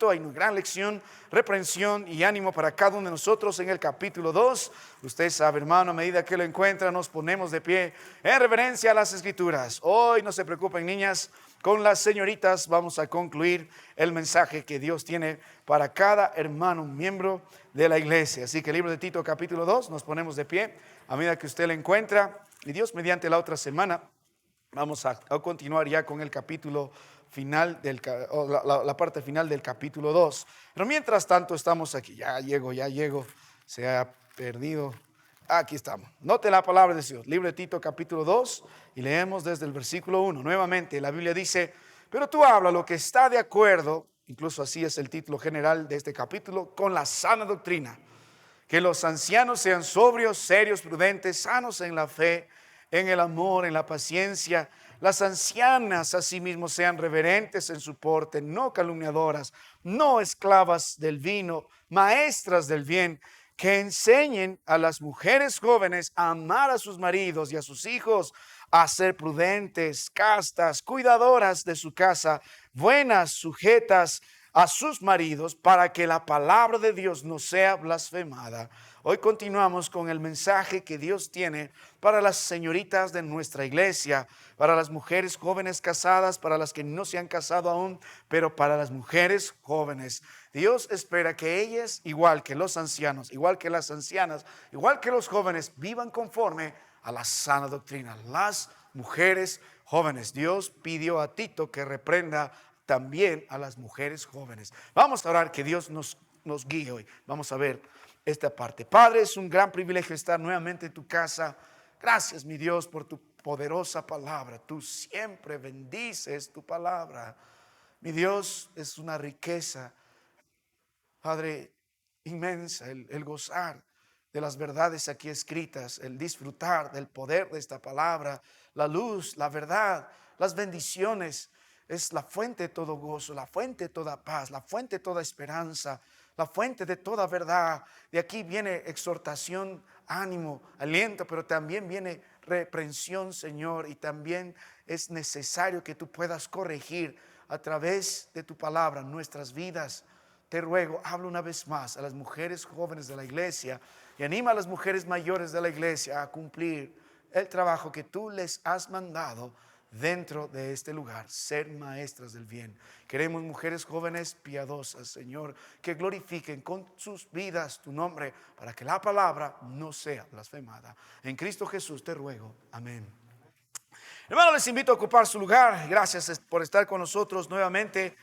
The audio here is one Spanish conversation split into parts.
Hay una gran lección, reprensión y ánimo para cada uno de nosotros en el capítulo 2. Usted sabe, hermano, a medida que lo encuentra, nos ponemos de pie en reverencia a las Escrituras. Hoy no se preocupen, niñas, con las señoritas vamos a concluir el mensaje que Dios tiene para cada hermano, miembro de la iglesia. Así que el libro de Tito, capítulo 2, nos ponemos de pie a medida que usted lo encuentra. Y Dios, mediante la otra semana, vamos a continuar ya con el capítulo final, la parte final del capítulo 2. Pero mientras tanto estamos aquí. Ya llego. Se ha perdido. Aquí estamos. Note la palabra de Dios. Libro de Tito, capítulo 2. Y leemos desde el versículo 1. Nuevamente la Biblia dice: pero tú habla lo que está de acuerdo, incluso así es el título general de este capítulo, con la sana doctrina. Que los ancianos sean sobrios, serios, prudentes, sanos en la fe, en el amor, en la paciencia. Las ancianas asimismo sean reverentes en su porte, no calumniadoras, no esclavas del vino, maestras del bien, que enseñen a las mujeres jóvenes a amar a sus maridos y a sus hijos, a ser prudentes, castas, cuidadoras de su casa, buenas, sujetas a sus maridos, para que la palabra de Dios no sea blasfemada. Hoy continuamos con el mensaje que Dios tiene para las señoritas de nuestra iglesia, para las mujeres jóvenes casadas, para las que no se han casado aún, pero para las mujeres jóvenes. Dios espera que ellas, igual que los ancianos, igual que las ancianas, igual que los jóvenes, vivan conforme a la sana doctrina. Las mujeres jóvenes. Dios pidió a Tito que reprenda también a las mujeres jóvenes. Vamos a orar que Dios nos guíe hoy. Vamos a ver esta parte. Padre, es un gran privilegio estar nuevamente en tu casa. Gracias, mi Dios, por tu poderosa palabra. Tú siempre bendices tu palabra. Mi Dios, es una riqueza, Padre, inmensa el gozar de las verdades aquí escritas, el disfrutar del poder de esta palabra, la luz, la verdad, las bendiciones. Es la fuente de todo gozo, la fuente de toda paz, la fuente de toda esperanza, la fuente de toda verdad. De aquí viene exhortación, ánimo, aliento, pero también viene reprensión, Señor. Y también es necesario que tú puedas corregir a través de tu palabra nuestras vidas. Te ruego, habla una vez más a las mujeres jóvenes de la iglesia y anima a las mujeres mayores de la iglesia a cumplir el trabajo que tú les has mandado dentro de este lugar, ser maestras del bien. Queremos mujeres jóvenes piadosas, Señor, que glorifiquen con sus vidas tu nombre, para que la palabra no sea blasfemada. En Cristo Jesús te ruego, amén. Hermanos, les invito a ocupar su lugar. Gracias por estar con nosotros nuevamente.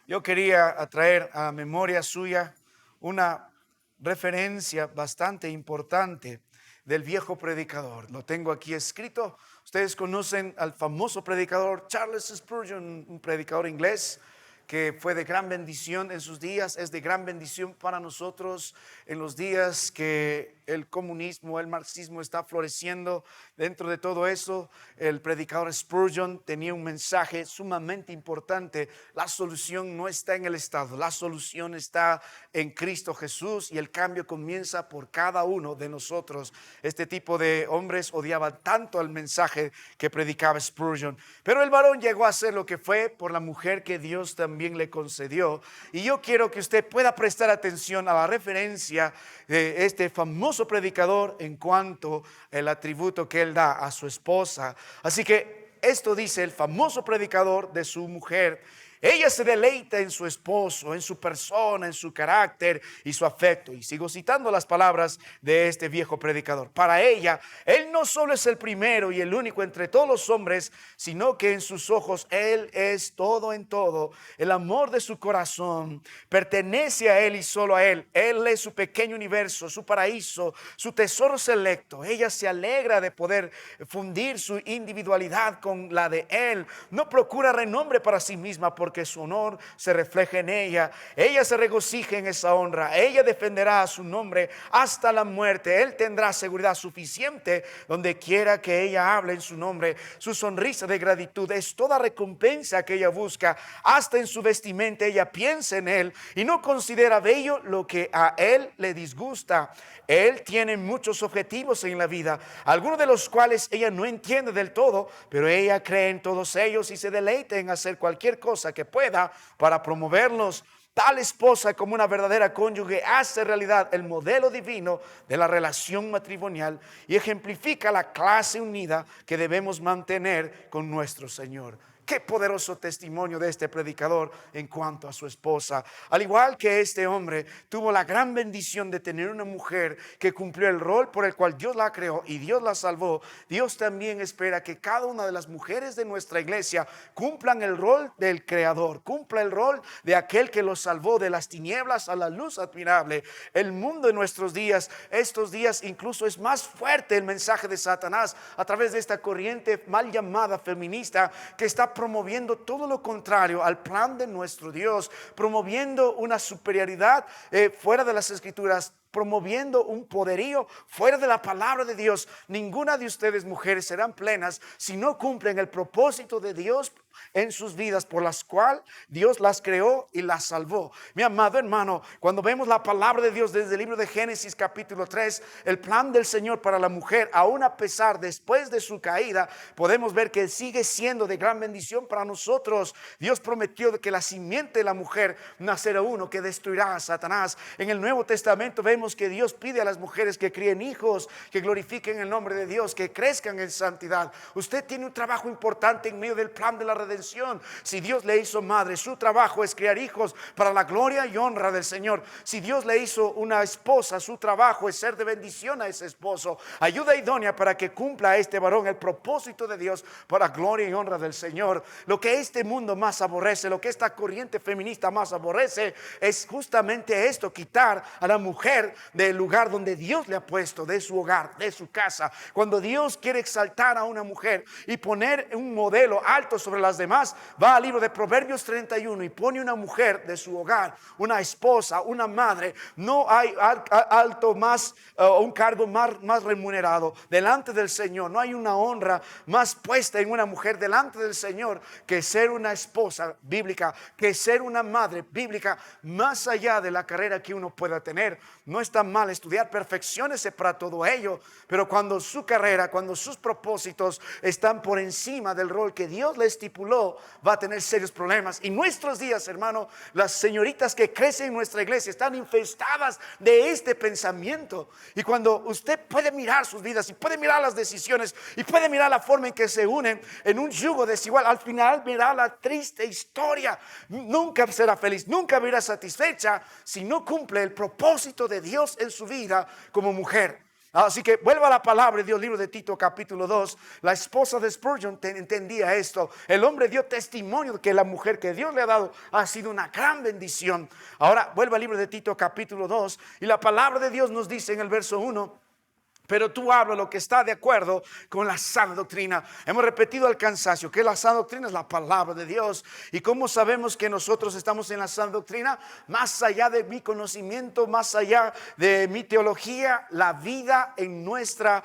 Yo quería atraer a memoria suya una referencia bastante importante del viejo predicador. Lo tengo aquí escrito. Ustedes conocen al famoso predicador Charles Spurgeon, un predicador inglés que fue de gran bendición en sus días, es de gran bendición para nosotros en los días que el comunismo, el marxismo está floreciendo. Dentro de todo eso, el predicador Spurgeon tenía un mensaje sumamente importante. La solución no está en el Estado, la solución está en Cristo Jesús, y el cambio comienza por cada uno de nosotros. Este tipo de hombres odiaban tanto el mensaje que predicaba Spurgeon, pero el varón llegó a ser lo que fue por la mujer que Dios también le concedió. Y yo quiero que usted pueda prestar atención a la referencia de este famoso predicador en cuanto al atributo que él da a su esposa. Así que esto dice el famoso predicador de su mujer: ella se deleita en su esposo, en su persona, en su carácter y su afecto. Y sigo citando las palabras de este viejo predicador. Para ella, él no solo es el primero y el único entre todos los hombres, sino que en sus ojos él es todo en todo. El amor de su corazón pertenece a él y solo a él. Él es su pequeño universo, su paraíso, su tesoro selecto. Ella se alegra de poder fundir su individualidad con la de él. No procura renombre para sí misma, porque su honor se refleja en ella. Ella se regocija en esa honra. Ella defenderá su nombre hasta la muerte. Él tendrá seguridad suficiente donde quiera que ella hable en su nombre. Su sonrisa de gratitud es toda recompensa que ella busca. Hasta en su vestimenta ella piensa en él y no considera bello lo que a él le disgusta. Él tiene muchos objetivos en la vida, algunos de los cuales ella no entiende del todo, pero ella cree en todos ellos y se deleita en hacer cualquier cosa que pueda para promoverlos. Tal esposa como una verdadera cónyuge hace realidad el modelo divino de la relación matrimonial y ejemplifica la clase unida que debemos mantener con nuestro Señor. Qué poderoso testimonio de este predicador en cuanto a su esposa. Al igual que este hombre tuvo la gran bendición de tener una mujer que cumplió el rol por el cual Dios la creó y Dios la salvó, Dios también espera que cada una de las mujeres de nuestra iglesia cumplan el rol del creador, cumpla el rol de aquel que los salvó de las tinieblas a la luz admirable. El mundo en nuestros días, estos días incluso es más fuerte el mensaje de Satanás a través de esta corriente mal llamada feminista que está promoviendo todo lo contrario al plan de nuestro Dios, promoviendo una superioridad fuera de las escrituras, promoviendo un poderío fuera de la palabra de Dios. Ninguna de ustedes mujeres serán plenas si no cumplen el propósito de Dios en sus vidas, por las cuales Dios las creó y las salvó. Mi amado hermano, cuando vemos la palabra de Dios desde el libro de Génesis capítulo 3, el plan del Señor para la mujer, aún a pesar después de su caída, podemos ver que sigue siendo de gran bendición para nosotros. Dios prometió que la simiente de la mujer nacerá uno que destruirá a Satanás. En el Nuevo Testamento vemos que Dios pide a las mujeres que críen hijos, que glorifiquen el nombre de Dios, que crezcan en santidad. Usted tiene un trabajo importante en medio del plan de la redención. Si Dios le hizo madre, su trabajo es criar hijos para la gloria y honra del Señor. Si Dios le hizo una esposa, su trabajo es ser de bendición a ese esposo, ayuda idónea para que cumpla a este varón el propósito de Dios para gloria y honra del Señor. Lo que este mundo más aborrece, lo que esta corriente feminista más aborrece, es justamente esto: quitar a la mujer del lugar donde Dios le ha puesto, de su hogar, de su casa. Cuando Dios quiere exaltar a una mujer y poner un modelo alto sobre las demás, va al libro de Proverbios 31 y pone una mujer de su hogar, una esposa, una madre. No hay alto más, un cargo más remunerado delante del Señor. No hay una honra más puesta en una mujer delante del Señor que ser una esposa bíblica, que ser una madre bíblica. Más allá de la carrera que uno pueda tener, no está mal estudiar, perfecciónese para todo ello, pero cuando su carrera, cuando sus propósitos están por encima del rol que Dios le estipuló, va a tener serios problemas. Y nuestros días, hermano, las señoritas que crecen en nuestra iglesia están infestadas de este pensamiento. Y cuando usted puede mirar sus vidas y puede mirar las decisiones y puede mirar la forma en que se unen en un yugo desigual, al final verá la triste historia. Nunca será feliz, nunca verá satisfecha si no cumple el propósito de Dios en su vida como mujer. Así que vuelva a la palabra de Dios, libro de Tito capítulo 2. La esposa de Spurgeon entendía esto. El hombre dio testimonio de que la mujer que Dios le ha dado ha sido una gran bendición. Ahora vuelva al libro de Tito capítulo 2 y la palabra de Dios nos dice en el verso 1: pero tú habla lo que está de acuerdo con la sana doctrina. Hemos repetido al cansancio que la sana doctrina es la palabra de Dios. ¿Y cómo sabemos que nosotros estamos en la sana doctrina? Más allá de mi conocimiento, más allá de mi teología, la vida en nuestra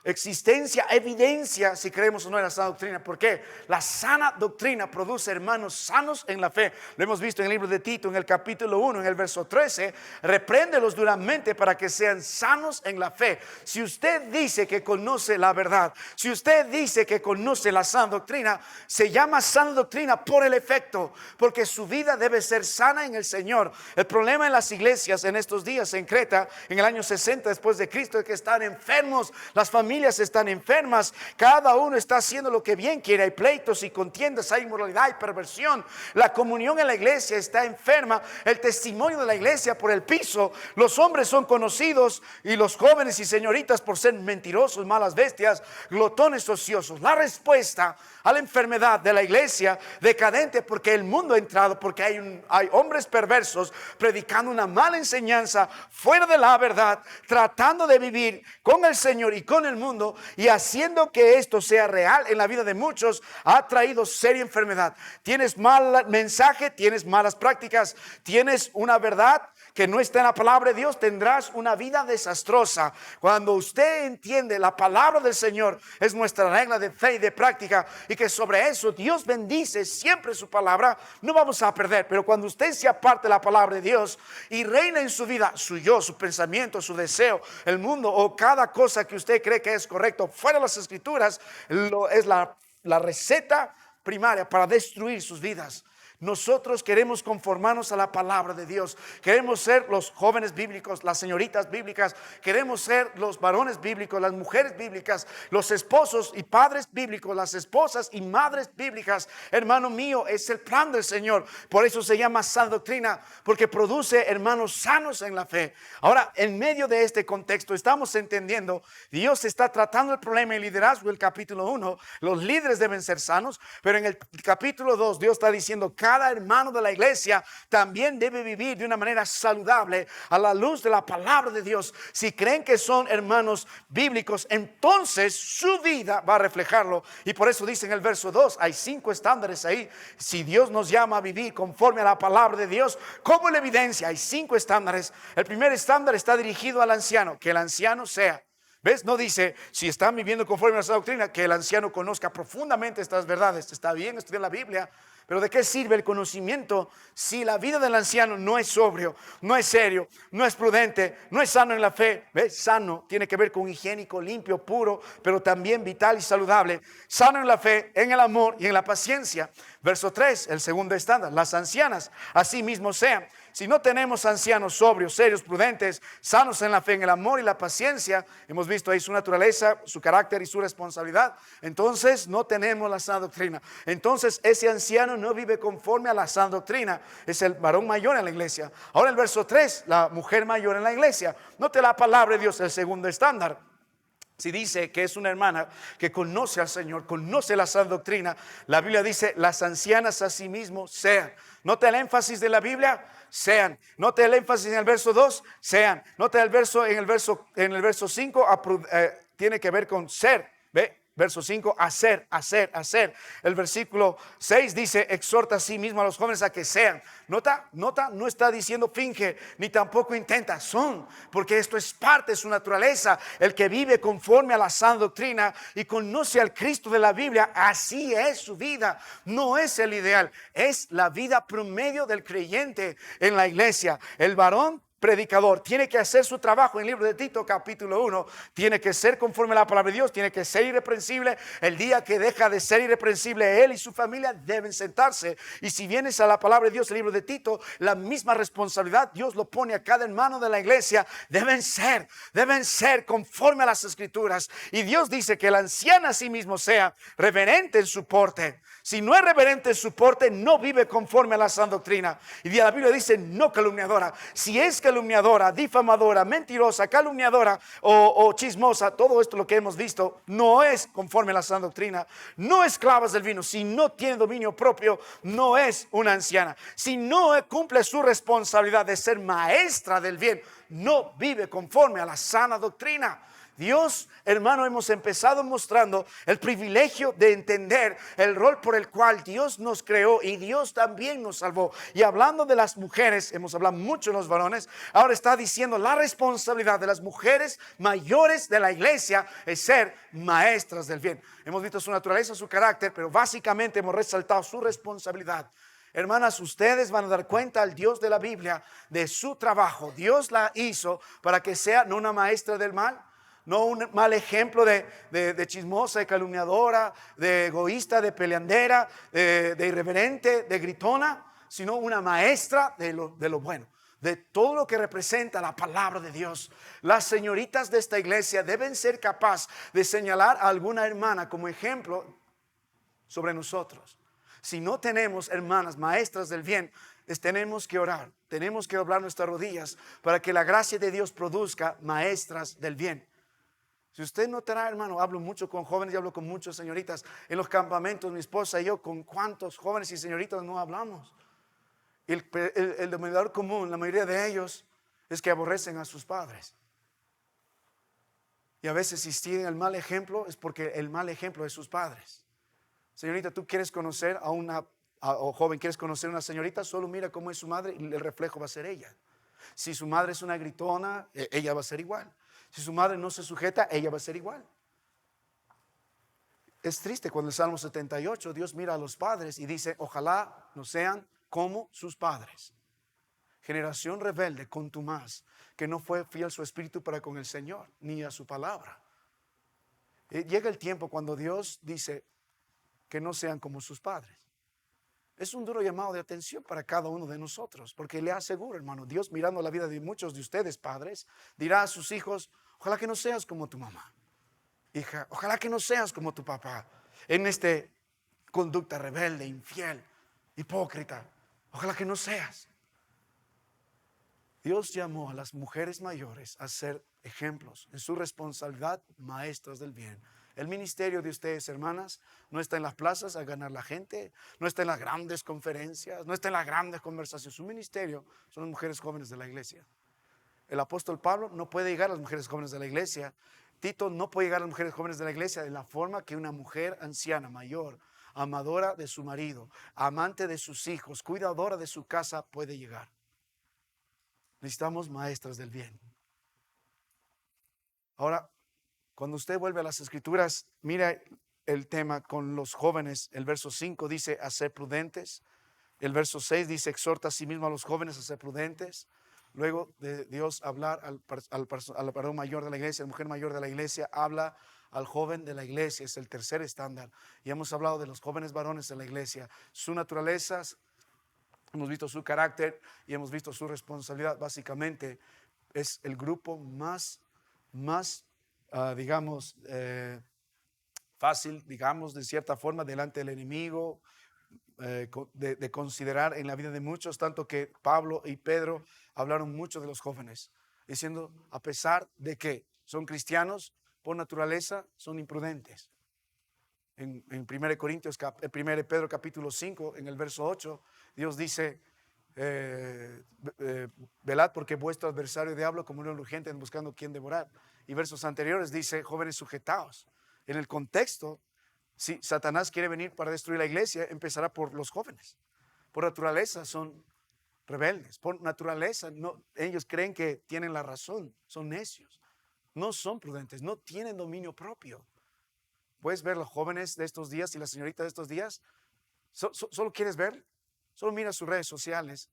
existencia evidencia si creemos o no en la sana doctrina. ¿Por qué? La sana doctrina produce hermanos sanos en la fe. Lo hemos visto en el libro de Tito, en el capítulo 1, en el verso 13. Repréndelos duramente para que sean sanos en la fe. Si usted dice que conoce la verdad, si usted dice que conoce la sana doctrina, se llama sana doctrina por el efecto, porque su vida debe ser sana en el Señor. El problema en las iglesias en estos días en Creta, en el año 60 después de Cristo, es que están enfermos, las familias están enfermas, cada uno está haciendo lo que bien quiere, hay pleitos y contiendas, hay inmoralidad y perversión. La comunión en la iglesia está enferma, el testimonio de la iglesia por el piso. Los hombres son conocidos y los jóvenes y señoritas por ser mentirosos, malas bestias, glotones, ociosos. La respuesta a la enfermedad de la iglesia decadente, porque el mundo ha entrado, porque hay hombres perversos predicando una mala enseñanza fuera de la verdad, tratando de vivir con el Señor y con el mundo, y haciendo que esto sea real en la vida de muchos, ha traído seria enfermedad. Tienes mal mensaje, tienes malas prácticas, tienes una verdad que no está en la palabra de Dios, tendrás una vida desastrosa. Cuando usted entiende la palabra del Señor es nuestra regla de fe y de práctica, y que sobre eso Dios bendice siempre su palabra, no vamos a perder. Pero cuando usted se aparte de la palabra de Dios y reina en su vida su yo, su pensamiento, su deseo, el mundo o cada cosa que usted cree que es correcto fuera de las escrituras, es la receta primaria para destruir sus vidas. Nosotros queremos conformarnos a la palabra de Dios. Queremos ser los jóvenes bíblicos, las señoritas bíblicas. Queremos ser los varones bíblicos, las mujeres bíblicas, los esposos y padres bíblicos, las esposas y madres bíblicas. Hermano mío, es el plan del Señor. Por eso se llama sana doctrina, porque produce hermanos sanos en la fe. Ahora, en medio de este contexto, estamos entendiendo, Dios está tratando el problema del liderazgo del capítulo 1. Los líderes deben ser sanos, pero en el capítulo 2, Dios está diciendo, cada hermano de la iglesia también debe vivir de una manera saludable a la luz de la palabra de Dios. Si creen que son hermanos bíblicos, entonces su vida va a reflejarlo. Y por eso dice en el verso 2, hay 5 estándares ahí. Si Dios nos llama a vivir conforme a la palabra de Dios, como la evidencia, hay 5 estándares. El primer estándar está dirigido al anciano, que el anciano sea. ¿Ves? No dice, si están viviendo conforme a esa doctrina, que el anciano conozca profundamente estas verdades. Está bien estudiar la Biblia, pero ¿de qué sirve el conocimiento si la vida del anciano no es sobrio, no es serio, no es prudente, no es sano en la fe? ¿Ves? Sano tiene que ver con higiénico, limpio, puro, pero también vital y saludable. Sano en la fe, en el amor y en la paciencia. Verso 3, el segundo estándar, las ancianas así mismo sean. Si no tenemos ancianos sobrios, serios, prudentes, sanos en la fe, en el amor y la paciencia, hemos visto ahí su naturaleza, su carácter y su responsabilidad, entonces no tenemos la sana doctrina. Entonces ese anciano no vive conforme a la sana doctrina, es el varón mayor en la iglesia. Ahora el verso 3, la mujer mayor en la iglesia. Note la palabra de Dios, el segundo estándar. Si dice que es una hermana que conoce al Señor, conoce la sana doctrina, la Biblia dice, las ancianas asimismo sean. Note el énfasis de la Biblia, sean. Note el énfasis en el verso 2, sean. Note el verso en el verso 5, tiene que ver con ser. ¿Ve? Verso 5, hacer. El versículo 6 dice, exhorta a sí mismo a los jóvenes a que sean. Nota, no está diciendo finge, ni tampoco intenta, son, porque esto es parte de su naturaleza. El que vive conforme a la sana doctrina y conoce al Cristo de la Biblia, así es su vida. No es el ideal, es la vida promedio del creyente en la iglesia. El varón predicador tiene que hacer su trabajo. En el libro de Tito capítulo 1 tiene que ser conforme a la palabra de Dios, tiene que ser irreprensible. El día que deja de ser irreprensible, él y su familia deben sentarse. Y si vienes a la palabra de Dios, el libro de Tito, la misma responsabilidad Dios lo pone a cada hermano de la iglesia. Deben ser conforme a las escrituras. Y Dios dice que el anciano a sí mismo sea reverente en su porte. Si no es reverente en su porte, no vive conforme a la sana doctrina. Y la Biblia dice no calumniadora. Si es calumniadora, difamadora, mentirosa, calumniadora o chismosa, todo esto lo que hemos visto no es conforme a la sana doctrina. No esclavas del vino. Si no tiene dominio propio, no es una anciana. Si no cumple su responsabilidad de ser maestra del bien, no vive conforme a la sana doctrina. Dios, hermano, hemos empezado mostrando el privilegio de entender el rol por el cual Dios nos creó y Dios también nos salvó. Y hablando de las mujeres, hemos hablado mucho de los varones, ahora está diciendo la responsabilidad de las mujeres mayores de la iglesia es ser maestras del bien. Hemos visto su naturaleza, su carácter, pero básicamente hemos resaltado su responsabilidad. Hermanas, ustedes van a dar cuenta al Dios de la Biblia de su trabajo. Dios la hizo para que sea no una maestra del mal, no un mal ejemplo de chismosa, de calumniadora, de egoísta, de peleandera, de irreverente, de gritona, sino una maestra de lo bueno, de todo lo que representa la palabra de Dios. Las señoritas de esta iglesia deben ser capaces de señalar a alguna hermana como ejemplo sobre nosotros. Si no tenemos hermanas maestras del bien, tenemos que orar, tenemos que doblar nuestras rodillas para que la gracia de Dios produzca maestras del bien. Si usted notará, hermano, hablo mucho con jóvenes y hablo con muchas señoritas. En los campamentos, mi esposa y yo, ¿con cuántos jóvenes y señoritas no hablamos? El denominador común, la mayoría de ellos, es que aborrecen a sus padres. Y a veces si tienen el mal ejemplo, es porque el mal ejemplo de sus padres. Señorita, tú quieres conocer o joven, quieres conocer a una señorita, solo mira cómo es su madre y el reflejo va a ser ella. Si su madre es una gritona, ella va a ser igual. Si su madre no se sujeta, ella va a ser igual. Es triste cuando el Salmo 78, Dios mira a los padres y dice, ojalá no sean como sus padres. Generación rebelde, contumaz, que no fue fiel su espíritu para con el Señor, ni a su palabra. Llega el tiempo cuando Dios dice que no sean como sus padres. Es un duro llamado de atención para cada uno de nosotros, porque le aseguro, hermano, Dios mirando la vida de muchos de ustedes, padres, dirá a sus hijos: ojalá que no seas como tu mamá. Hija, ojalá que no seas como tu papá en conducta rebelde, infiel, hipócrita. Ojalá que no seas. Dios llamó a las mujeres mayores a ser ejemplos en su responsabilidad, maestras del bien. El ministerio de ustedes, hermanas, no está en las plazas a ganar la gente, no está en las grandes conferencias, no está en las grandes conversaciones. Su ministerio son las mujeres jóvenes de la iglesia. El apóstol Pablo no puede llegar a las mujeres jóvenes de la iglesia. Tito no puede llegar a las mujeres jóvenes de la iglesia de la forma que una mujer anciana, mayor, amadora de su marido, amante de sus hijos, cuidadora de su casa puede llegar. Necesitamos maestras del bien. Ahora, cuando usted vuelve a las escrituras, mira el tema con los jóvenes. El verso 5 dice: a ser prudentes. El verso 6 dice: exhorta a sí mismo a los jóvenes a ser prudentes. Luego de Dios hablar al varón mayor de la iglesia, a la mujer mayor de la iglesia, habla al joven de la iglesia. Es el tercer estándar. Y hemos hablado de los jóvenes varones de la iglesia. Su naturaleza, hemos visto su carácter y hemos visto su responsabilidad. Básicamente es el grupo más digamos, fácil, digamos, de cierta forma, delante del enemigo, de considerar en la vida de muchos, tanto que Pablo y Pedro hablaron mucho de los jóvenes, diciendo: a pesar de que son cristianos, por naturaleza son imprudentes. En 1 Corintios, 1 Pedro capítulo 5, en el verso 8, Dios dice: velad, porque vuestro adversario diablo como león rugiente anda buscando quien devorar. Y versos anteriores dice: jóvenes, sujetaos. En el contexto, si Satanás quiere venir para destruir la iglesia, empezará por los jóvenes. Por naturaleza son rebeldes, por naturaleza ellos creen que tienen la razón, son necios, no son prudentes, no tienen dominio propio. Puedes ver los jóvenes de estos días y las señoritas de estos días. Solo quieres ver, solo mira sus redes sociales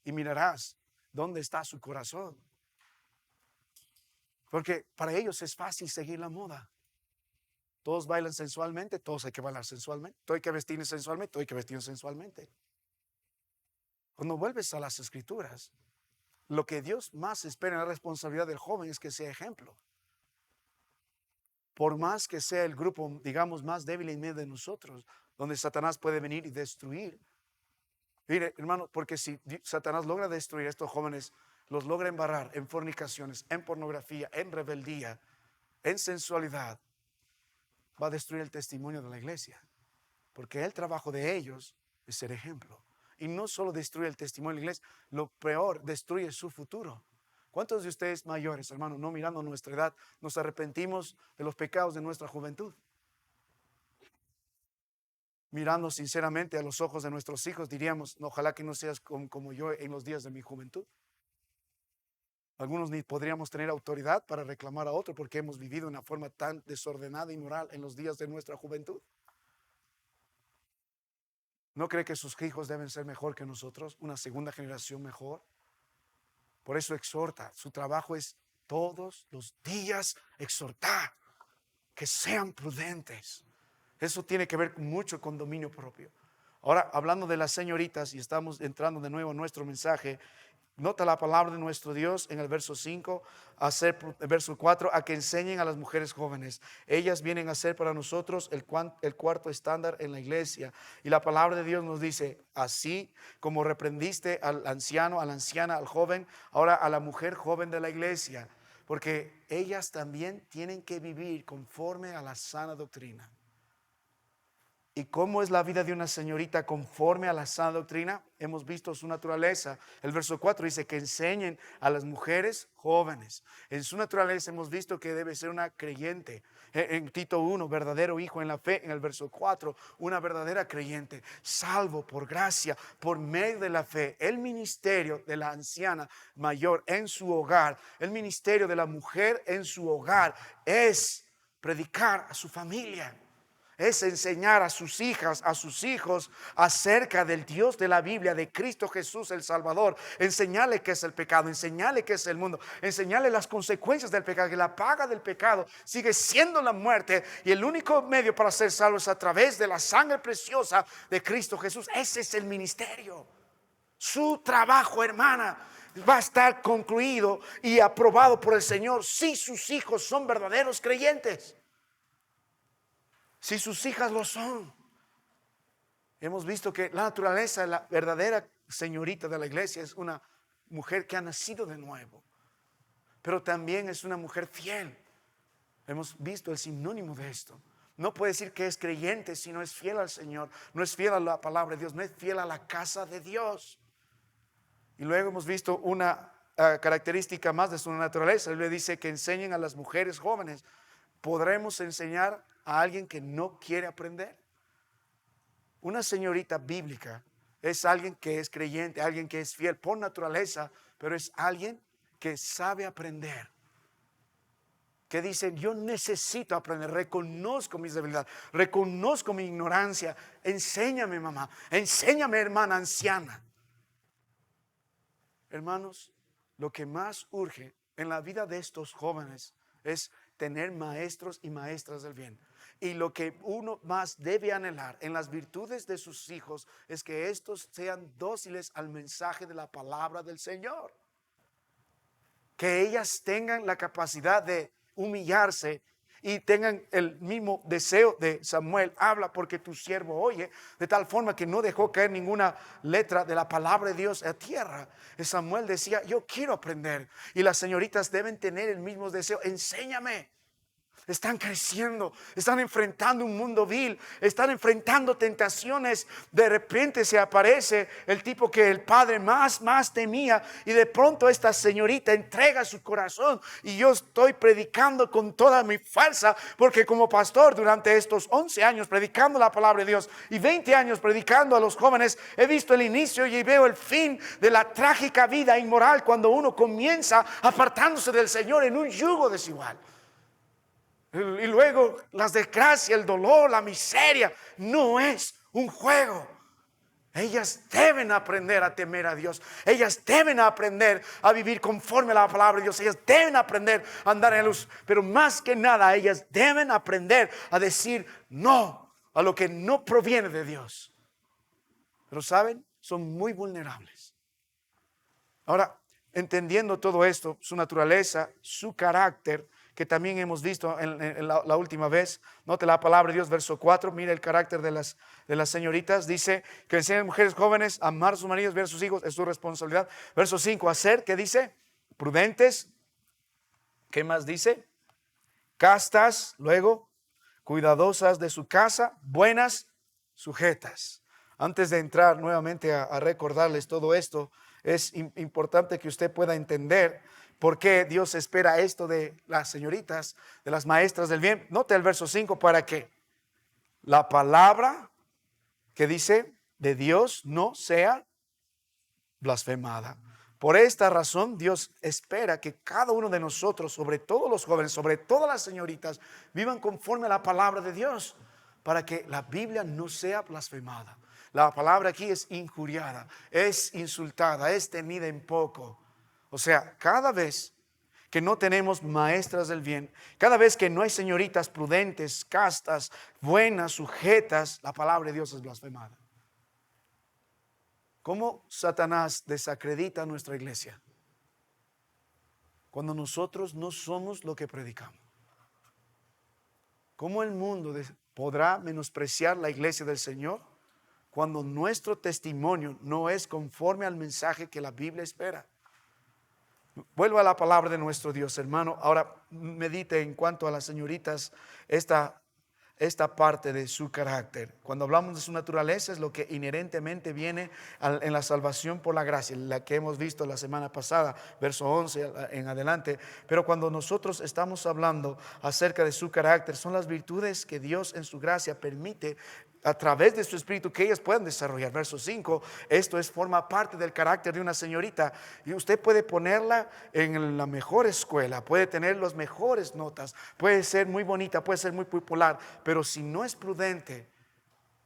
y mirarás dónde está su corazón. Porque para ellos es fácil seguir la moda. Todos bailan sensualmente, todos hay que bailar sensualmente, todo hay que vestir sensualmente, todo hay que vestir sensualmente. Cuando vuelves a las escrituras, lo que Dios más espera en la responsabilidad del joven es que sea ejemplo. Por más que sea el grupo, digamos, más débil en medio de nosotros, donde Satanás puede venir y destruir. Mire, hermano, porque si Satanás logra destruir a estos jóvenes, los logra embarrar en fornicaciones, en pornografía, en rebeldía, en sensualidad, va a destruir el testimonio de la iglesia. Porque el trabajo de ellos es ser ejemplo. Y no solo destruye el testimonio de la iglesia, lo peor, destruye su futuro. ¿Cuántos de ustedes mayores, hermano, no mirando nuestra edad, nos arrepentimos de los pecados de nuestra juventud? Mirando sinceramente a los ojos de nuestros hijos, diríamos: ojalá que no seas como yo en los días de mi juventud. Algunos ni podríamos tener autoridad para reclamar a otro porque hemos vivido de una forma tan desordenada y moral en los días de nuestra juventud. ¿No cree que sus hijos deben ser mejor que nosotros? Una segunda generación mejor. Por eso exhorta. Su trabajo es todos los días exhortar que sean prudentes. Eso tiene que ver mucho con dominio propio. Ahora, hablando de las señoritas, y estamos entrando de nuevo en nuestro mensaje, nota la palabra de nuestro Dios en el verso 5, el verso 4, a que enseñen a las mujeres jóvenes. Ellas vienen a ser para nosotros el cuarto estándar en la iglesia. Y la palabra de Dios nos dice: así como reprendiste al anciano, a la anciana, al joven, ahora a la mujer joven de la iglesia. Porque ellas también tienen que vivir conforme a la sana doctrina. ¿Y cómo es la vida de una señorita conforme a la sana doctrina? Hemos visto su naturaleza. El verso 4 dice que enseñen a las mujeres jóvenes. En su naturaleza hemos visto que debe ser una creyente. En Tito 1, verdadero hijo en la fe. En el verso 4, una verdadera creyente, salvo por gracia, por medio de la fe. El ministerio de la anciana mayor en su hogar, el ministerio de la mujer en su hogar es predicar a su familia. es enseñar a sus hijas, a sus hijos acerca del Dios de la Biblia, de Cristo Jesús el Salvador. Enseñarle qué es el pecado, enseñarle qué es el mundo, enseñarle las consecuencias del pecado, que la paga del pecado sigue siendo la muerte y el único medio para ser salvo es a través de la sangre preciosa de Cristo Jesús. Ese es el ministerio. Su trabajo, hermana, va a estar concluido y aprobado por el Señor si sus hijos son verdaderos creyentes. Si sus hijas lo son. Hemos visto que la naturaleza, la verdadera señorita de la iglesia es una mujer que ha nacido de nuevo, pero también es una mujer fiel. Hemos visto el sinónimo de esto. No puede decir que es creyente si no es fiel al Señor, no es fiel a la palabra de Dios, no es fiel a la casa de Dios. Y luego hemos visto una característica más de su naturaleza. Él le dice que enseñen a las mujeres jóvenes. ¿Podremos enseñar a alguien que no quiere aprender? Una señorita bíblica es alguien que es creyente, alguien que es fiel por naturaleza, pero es alguien que sabe aprender. Que dice, yo necesito aprender, reconozco mis debilidades, reconozco mi ignorancia. Enséñame, mamá, enséñame, hermana anciana. Hermanos, lo que más urge en la vida de estos jóvenes es tener maestros y maestras del bien. Y lo que uno más debe anhelar en las virtudes de sus hijos es que estos sean dóciles al mensaje de la palabra del Señor. Que ellas tengan la capacidad de humillarse y tengan el mismo deseo de Samuel. Habla porque tu siervo oye, de tal forma que no dejó caer ninguna letra de la palabra de Dios a tierra. Y Samuel decía, yo quiero aprender. Y las señoritas deben tener el mismo deseo. Enséñame. Están creciendo, están enfrentando un mundo vil, están enfrentando tentaciones. De repente se aparece el tipo que el padre más temía y de pronto esta señorita entrega su corazón. Y yo estoy predicando con toda mi fuerza, porque como pastor durante estos 11 años predicando la palabra de Dios y 20 años predicando a los jóvenes, he visto el inicio y veo el fin de la trágica vida inmoral cuando uno comienza apartándose del Señor en un yugo desigual. Y luego las desgracias, el dolor, la miseria. No es un juego. Ellas deben aprender a temer a Dios. Ellas deben aprender a vivir conforme a la palabra de Dios. Ellas deben aprender a andar en luz. Pero más que nada, ellas deben aprender a decir no a lo que no proviene de Dios. Pero ¿saben? Son muy vulnerables. Ahora, entendiendo todo esto, su naturaleza, su carácter, que también hemos visto en la última vez. Note la palabra de Dios, verso 4. Mire el carácter de las señoritas. Dice que enseñan a mujeres jóvenes a amar a sus maridos, ver a sus hijos, es su responsabilidad. Verso 5, hacer, ¿qué dice? Prudentes. ¿Qué más dice? Castas, luego, cuidadosas de su casa, buenas, sujetas. Antes de entrar nuevamente a recordarles todo esto, es importante que usted pueda entender por qué Dios espera esto de las señoritas, de las maestras del bien. Note el verso 5, para que la palabra que dice de Dios no sea blasfemada. Por esta razón Dios espera que cada uno de nosotros, sobre todo los jóvenes, sobre todas las señoritas, vivan conforme a la palabra de Dios, para que la Biblia no sea blasfemada. La palabra aquí es injuriada, es insultada, es tenida en poco. O sea, cada vez que no tenemos maestras del bien, cada vez que no hay señoritas prudentes, castas, buenas, sujetas, la palabra de Dios es blasfemada. ¿Cómo Satanás desacredita a nuestra iglesia? Cuando nosotros no somos lo que predicamos. ¿Cómo el mundo podrá menospreciar la iglesia del Señor cuando nuestro testimonio no es conforme al mensaje que la Biblia espera? Vuelvo a la palabra de nuestro Dios, hermano. Ahora medite en cuanto a las señoritas esta parte de su carácter. Cuando hablamos de su naturaleza es lo que inherentemente viene en la salvación por la gracia, la que hemos visto la semana pasada, verso 11 en adelante. Pero cuando nosotros estamos hablando acerca de su carácter, son las virtudes que Dios en su gracia permite a través de su espíritu que ellas puedan desarrollar. Verso 5, esto forma parte del carácter de una señorita. Y usted puede ponerla en la mejor escuela, puede tener las mejores notas, puede ser muy bonita, puede ser muy popular, pero si no es prudente,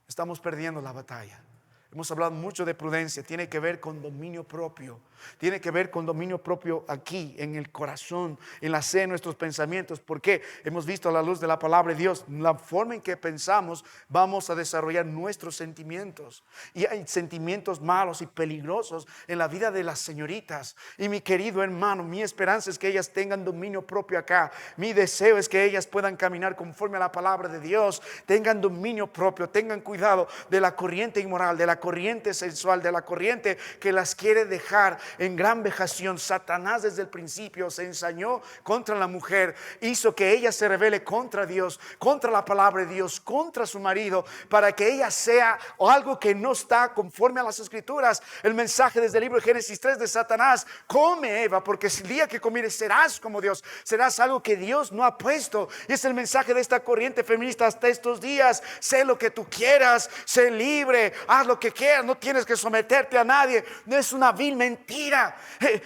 estamos perdiendo la batalla. Hemos hablado mucho de prudencia, tiene que ver con dominio propio. Tiene que ver con dominio propio aquí, en el corazón, en la sede de nuestros pensamientos. Porque hemos visto a la luz de la palabra de Dios, la forma en que pensamos, vamos a desarrollar nuestros sentimientos. Y hay sentimientos malos y peligrosos en la vida de las señoritas. Y mi querido hermano, mi esperanza es que ellas tengan dominio propio acá. Mi deseo es que ellas puedan caminar conforme a la palabra de Dios, tengan dominio propio, tengan cuidado de la corriente inmoral, de la corriente sensual, de la corriente que las quiere dejar en gran vejación. Satanás desde el principio se ensañó contra la mujer, hizo que ella se rebele contra Dios, contra la palabra de Dios, contra su marido, para que ella sea algo que no está conforme a las escrituras. El mensaje desde el libro de Génesis 3 de Satanás: come, Eva, porque el día que comieres serás como Dios, serás algo que Dios no ha puesto. Y es el mensaje de esta corriente feminista hasta estos días: sé lo que tú quieras, sé libre, haz lo que quieras, no tienes que someterte a nadie. No, es una vil mentira,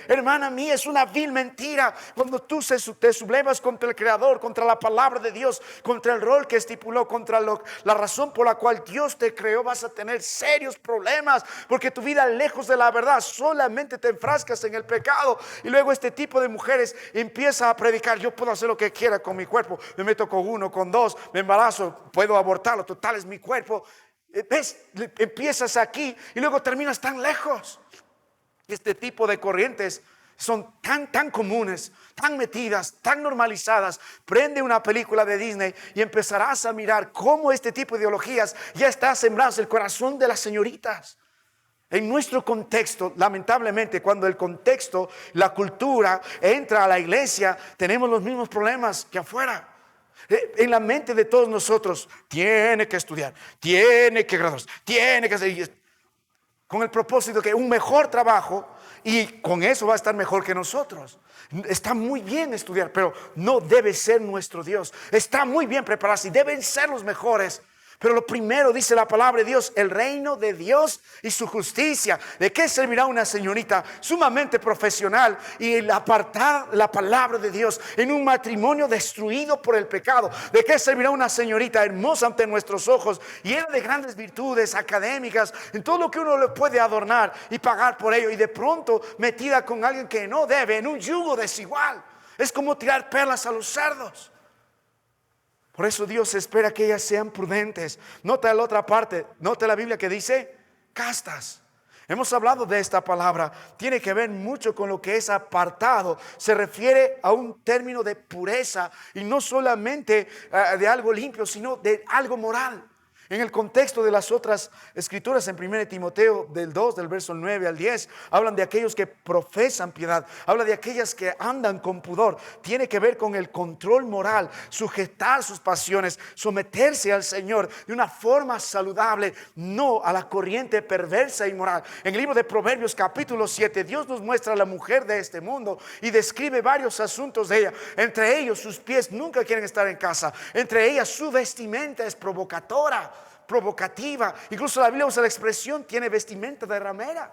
hermana mía, es una vil mentira. Cuando tú te sublevas contra el Creador, contra la palabra de Dios, contra el rol que estipuló, contra la razón por la cual Dios te creó, vas a tener serios problemas, porque tu vida lejos de la verdad, solamente te enfrascas en el pecado. Y luego este tipo de mujeres empieza a predicar: yo puedo hacer lo que quiera con mi cuerpo, me meto con uno, con dos, me embarazo, puedo abortarlo, total es mi cuerpo. ¿Ves? Empiezas aquí y luego terminas tan lejos. Este tipo de corrientes son tan comunes, tan metidas, tan normalizadas. Prende una película de Disney y empezarás a mirar cómo este tipo de ideologías ya está sembradas en el corazón de las señoritas. En nuestro contexto, lamentablemente, cuando el contexto, la cultura entra a la iglesia, tenemos los mismos problemas que afuera. En la mente de todos nosotros: tiene que estudiar, tiene que graduarse, tiene que hacer, con el propósito que un mejor trabajo, y con eso va a estar mejor que nosotros. Está muy bien estudiar, pero no debe ser nuestro Dios. Está muy bien prepararse y deben ser los mejores, pero lo primero, dice la palabra de Dios, el reino de Dios y su justicia. ¿De qué servirá una señorita sumamente profesional y el apartar la palabra de Dios en un matrimonio destruido por el pecado? ¿De qué servirá una señorita hermosa ante nuestros ojos, llena de grandes virtudes académicas, en todo lo que uno le puede adornar y pagar por ello, y de pronto metida con alguien que no debe, en un yugo desigual? Es como tirar perlas a los cerdos. Por eso Dios espera que ellas sean prudentes. Nota la otra parte, nota la Biblia que dice castas. Hemos hablado de esta palabra, tiene que ver mucho con lo que es apartado. Se refiere a un término de pureza, y no solamente de algo limpio, sino de algo moral. En el contexto de las otras escrituras, en 1 Timoteo del 2, del verso 9 al 10, hablan de aquellos que profesan piedad, habla de aquellas que andan con pudor. Tiene que ver con el control moral, sujetar sus pasiones, someterse al Señor de una forma saludable, no a la corriente perversa y moral. En el libro de Proverbios capítulo 7, Dios nos muestra a la mujer de este mundo y describe varios asuntos de ella. Entre ellos, sus pies nunca quieren estar en casa. Entre ellas, su vestimenta es provocativa. Incluso la Biblia usa la expresión: tiene vestimenta de ramera.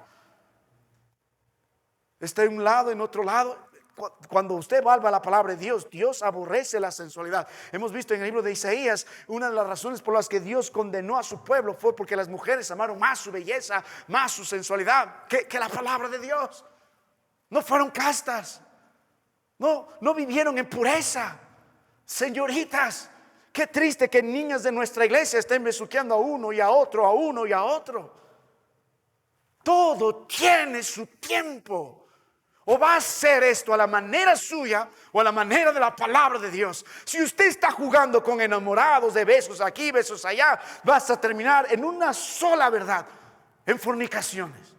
Está en un lado, en otro lado. Cuando usted va a la palabra de Dios, Dios aborrece la sensualidad. Hemos visto en el libro de Isaías, una de las razones por las que Dios condenó a su pueblo fue porque las mujeres amaron más su belleza, más su sensualidad que la palabra de Dios. No fueron castas, no vivieron en pureza. Señoritas, qué triste que niñas de nuestra iglesia estén besuqueando a uno y a otro, a uno y a otro. Todo tiene su tiempo. O va a hacer esto a la manera suya o a la manera de la palabra de Dios. Si usted está jugando con enamorados de besos aquí, besos allá, vas a terminar en una sola verdad: en fornicaciones.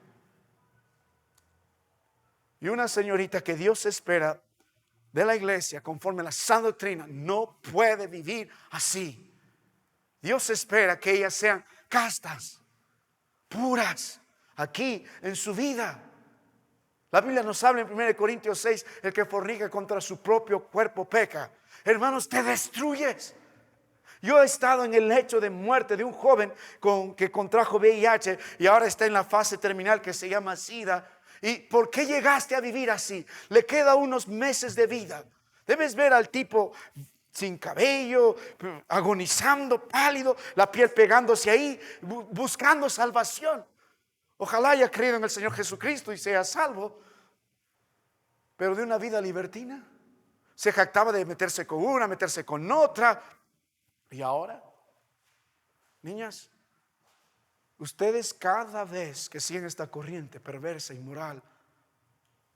Y una señorita que Dios espera de la iglesia conforme a la sana doctrina no puede vivir así. Dios espera que ellas sean castas, puras, aquí en su vida. La Biblia nos habla en 1 Corintios 6: el que fornica contra su propio cuerpo peca. Hermanos, te destruyes. Yo he estado en el lecho de muerte de un joven que contrajo VIH y ahora está en la fase terminal que se llama SIDA. ¿Y por qué llegaste a vivir así? Le queda unos meses de vida. Debes ver al tipo sin cabello, agonizando, pálido, la piel pegándose ahí, buscando salvación. Ojalá haya creído en el Señor Jesucristo y sea salvo, pero de una vida libertina. Se jactaba de meterse con una, meterse con otra. Y ahora, niñas, ustedes cada vez que siguen esta corriente perversa, inmoral,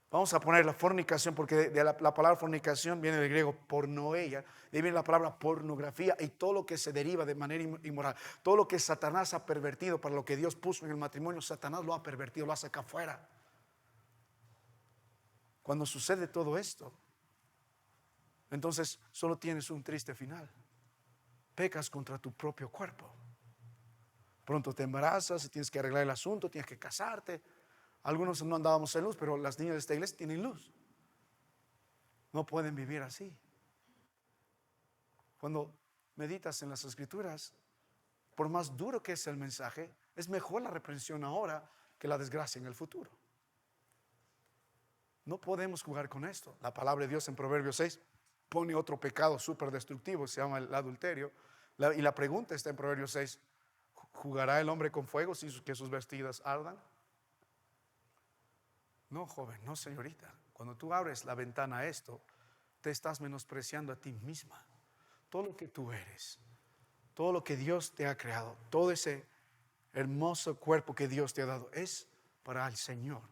vamos a poner la fornicación, porque de la palabra fornicación viene del griego pornoeia, de ahí viene la palabra pornografía y todo lo que se deriva de manera inmoral, todo lo que Satanás ha pervertido para lo que Dios puso en el matrimonio, Satanás lo ha pervertido, lo ha sacado afuera. Cuando sucede todo esto, entonces solo tienes un triste final. Pecas contra tu propio cuerpo. Pronto te embarazas y tienes que arreglar el asunto, tienes que casarte. Algunos no andábamos en luz, pero las niñas de esta iglesia tienen luz. No pueden vivir así. Cuando meditas en las Escrituras, por más duro que es el mensaje, es mejor la reprensión ahora que la desgracia en el futuro. No podemos jugar con esto. La palabra de Dios en Proverbios 6 pone otro pecado súper destructivo, se llama el adulterio. Y la pregunta está en Proverbios 6: ¿jugará el hombre con fuego sin que sus vestidas ardan? No, joven, no, señorita. Cuando tú abres la ventana a esto, te estás menospreciando a ti misma. Todo lo que tú eres, todo lo que Dios te ha creado, todo ese hermoso cuerpo que Dios te ha dado, es para el Señor.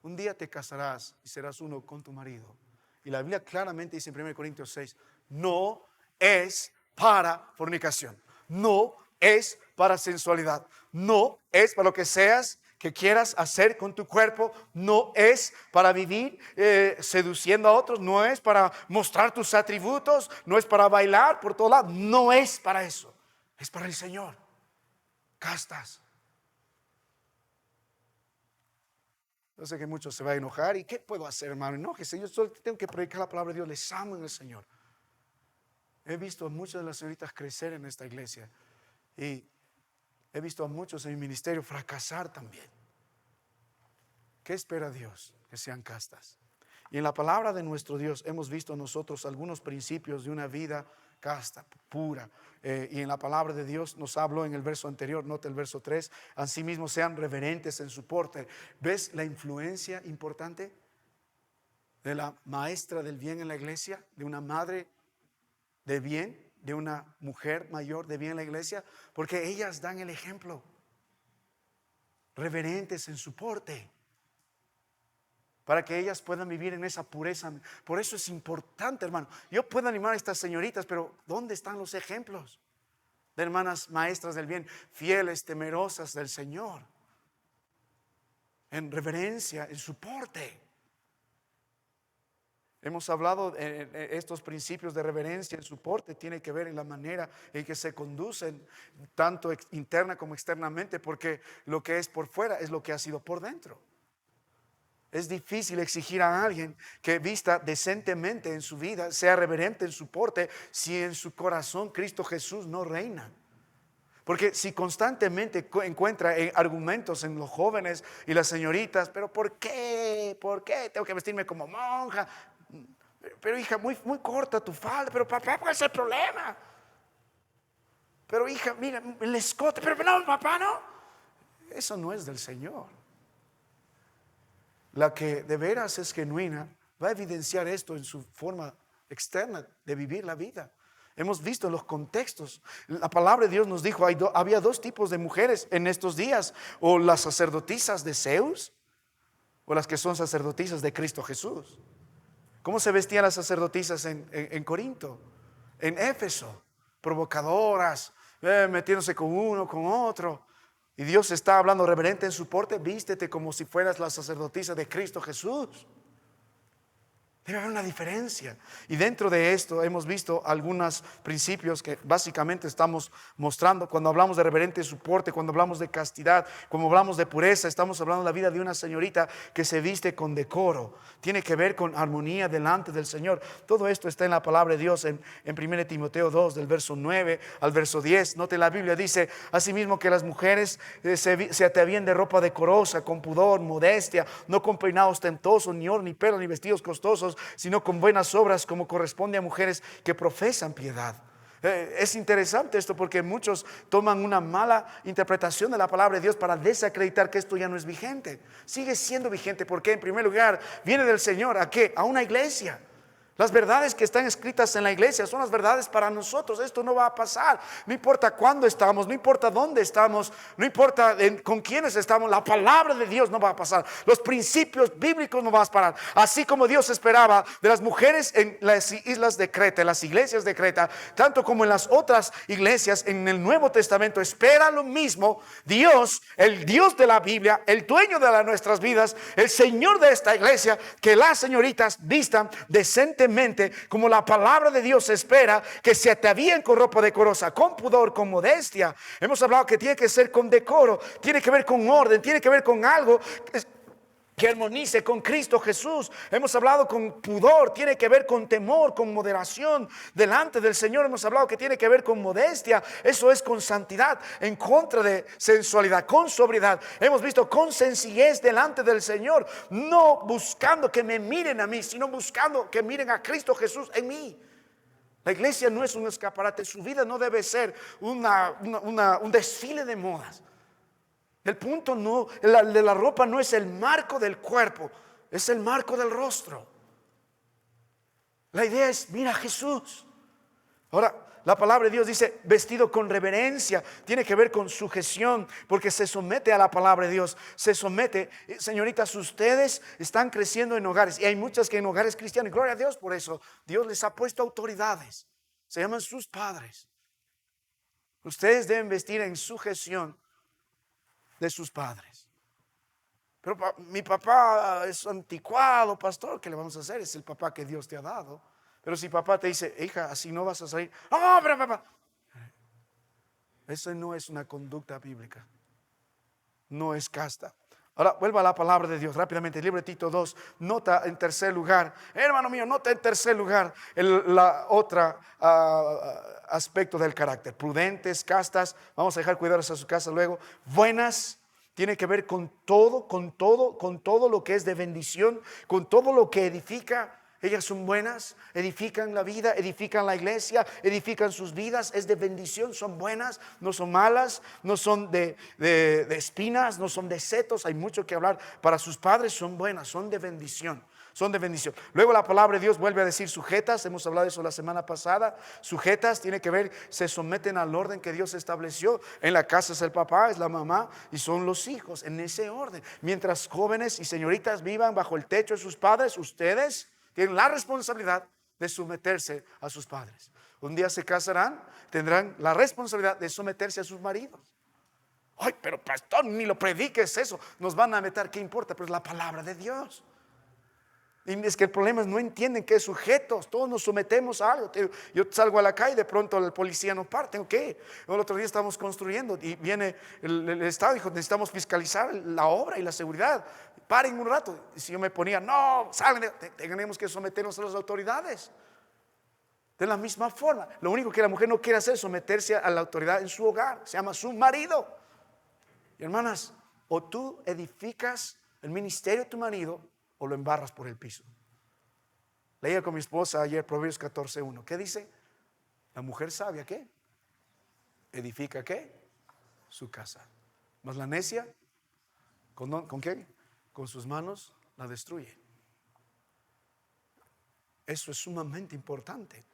Un día te casarás y serás uno con tu marido. Y la Biblia claramente dice en 1 Corintios 6, no es para fornicación, no es para sensualidad, no es para lo que seas que quieras hacer con tu cuerpo, no es para vivir seduciendo a otros, no es para mostrar tus atributos, no es para bailar por todos lados, no es para eso, es para el Señor. Castas. Yo sé que muchos se van a enojar. ¿Y qué puedo hacer, hermano? Enójese, yo solo tengo que predicar la palabra de Dios. Les amo en el Señor. He visto a muchas de las señoritas crecer en esta iglesia y he visto a muchos en mi ministerio fracasar también. ¿Qué espera Dios? Que sean castas. Y en la palabra de nuestro Dios hemos visto nosotros algunos principios de una vida casta, pura. Y en la palabra de Dios nos habló en el verso anterior, nota el verso 3, asimismo sean reverentes en su porte. ¿Ves la influencia importante de la maestra del bien en la iglesia, de una madre de bien, de una mujer mayor de bien en la iglesia? Porque ellas dan el ejemplo. Reverentes en su porte, para que ellas puedan vivir en esa pureza. Por eso es importante, hermano. Yo puedo animar a estas señoritas, pero ¿dónde están los ejemplos de hermanas maestras del bien, fieles, temerosas del Señor, en reverencia, en su porte? Hemos hablado de estos principios de reverencia en su porte, tiene que ver en la manera en que se conducen, tanto interna como externamente, porque lo que es por fuera es lo que ha sido por dentro. Es difícil exigir a alguien que vista decentemente en su vida, sea reverente en su porte, si en su corazón Cristo Jesús no reina. Porque si constantemente encuentra argumentos en los jóvenes y las señoritas, pero ¿por qué? ¿Por qué tengo que vestirme como monja? Pero hija, muy corta tu falda, pero papá, ¿cuál es el problema? Pero hija, mira, el escote, pero no, papá, no. Eso no es del Señor. La que de veras es genuina va a evidenciar esto en su forma externa de vivir la vida. Hemos visto en los contextos. La palabra de Dios nos dijo, había dos tipos de mujeres en estos días: o las sacerdotisas de Zeus, o las que son sacerdotisas de Cristo Jesús. ¿Cómo se vestían las sacerdotisas en Corinto, en Éfeso? Provocadoras, metiéndose con uno, con otro. Y Dios está hablando reverente en su porte. Vístete como si fueras la sacerdotisa de Cristo Jesús. Debe haber una diferencia. Y dentro de esto hemos visto algunos principios que básicamente estamos mostrando. Cuando hablamos de reverente soporte, cuando hablamos de castidad, cuando hablamos de pureza, estamos hablando de la vida de una señorita que se viste con decoro. Tiene que ver con armonía delante del Señor. Todo esto está en la palabra de Dios en 1 Timoteo 2, del verso 9 al verso 10. Note, la Biblia dice: asimismo que las mujeres se atavíen de ropa decorosa, con pudor, modestia, no con peinado ostentoso, ni oro, ni perlas, ni vestidos costosos, sino con buenas obras, como corresponde a mujeres que profesan piedad. Es interesante esto, porque muchos toman una mala interpretación de la palabra de Dios para desacreditar que esto ya no es vigente. Sigue siendo vigente, porque en primer lugar viene del Señor. ¿A qué? A una iglesia. Las verdades que están escritas en la iglesia son las verdades para nosotros. Esto no va a pasar. No importa cuándo estamos, no importa dónde estamos, no importa con quiénes estamos. La palabra de Dios no va a pasar. Los principios bíblicos no van a parar. Así como Dios esperaba de las mujeres en las islas de Creta, en las iglesias de Creta, tanto como en las otras iglesias en el Nuevo Testamento, espera lo mismo. Dios, el Dios de la Biblia, el dueño de nuestras vidas, el Señor de esta iglesia, que las señoritas vistan decentemente, como la palabra de Dios espera, que se atavíen con ropa decorosa, con pudor, con modestia. Hemos hablado que tiene que ser con decoro, tiene que ver con orden, tiene que ver con algo que armonice con Cristo Jesús. Hemos hablado con pudor, tiene que ver con temor, con moderación delante del Señor. Hemos hablado que tiene que ver con modestia, eso es con santidad, en contra de sensualidad, con sobriedad. Hemos visto con sencillez delante del Señor, no buscando que me miren a mí, sino buscando que miren a Cristo Jesús en mí. La iglesia no es un escaparate, su vida no debe ser un desfile de modas. El punto de la ropa no es el marco del cuerpo, es el marco del rostro. La idea es: mira a Jesús. Ahora, la palabra de Dios dice vestido con reverencia. Tiene que ver con sujeción, porque se somete a la palabra de Dios. Se somete. Señoritas, ustedes están creciendo en hogares, y hay muchas que en hogares cristianos, gloria a Dios por eso. Dios les ha puesto autoridades, se llaman sus padres. Ustedes deben vestir en sujeción de sus padres. Pero mi papá es anticuado, pastor, ¿qué le vamos a hacer? Es el papá que Dios te ha dado. Pero si papá te dice: hija, así no vas a salir. No, pero papá, eso no es una conducta bíblica, no es casta. Ahora vuelva a la palabra de Dios rápidamente. El libro de Tito 2, nota en tercer lugar, hermano mío, nota en tercer lugar la otra aspecto del carácter: prudentes, castas. Vamos a dejar cuidados a su casa luego. Buenas, tiene que ver con todo lo que es de bendición, con todo lo que edifica. Ellas son buenas, edifican la vida, edifican la iglesia, edifican sus vidas. Es de bendición, son buenas, no son malas, no son de espinas, no son de setos. Hay mucho que hablar. Para sus padres son buenas, son de bendición. Son de bendición. Luego la palabra de Dios vuelve a decir sujetas. Hemos hablado de eso la semana pasada. Sujetas tiene que ver, se someten al orden que Dios estableció. En la casa es el papá, es la mamá y son los hijos, en ese orden. Mientras jóvenes y señoritas vivan bajo el techo de sus padres, ustedes tienen la responsabilidad de someterse a sus padres. Un día se casarán, tendrán la responsabilidad de someterse a sus maridos. Ay, pero pastor, ni lo prediques eso. Nos van a meter, ¿qué importa? Pero es la palabra de Dios. Y es que el problema es no entienden que sujetos, todos nos sometemos a algo. Yo salgo a la calle, de pronto el policía no para, tengo que. El otro día estamos construyendo y viene el Estado y dijo: necesitamos fiscalizar la obra y la seguridad. Paren un rato. Y si yo me ponía: no, salgan, tenemos que someternos a las autoridades. De la misma forma, lo único que la mujer no quiere hacer es someterse a la autoridad en su hogar. Se llama su marido. Y hermanas, o tú edificas el ministerio de tu marido, o lo embarras por el piso. Leía con mi esposa ayer Proverbios 14:1. ¿Qué dice? La mujer sabia, ¿qué? Edifica, ¿qué? Su casa. Mas la necia, ¿con qué? Con sus manos la destruye. Eso es sumamente importante.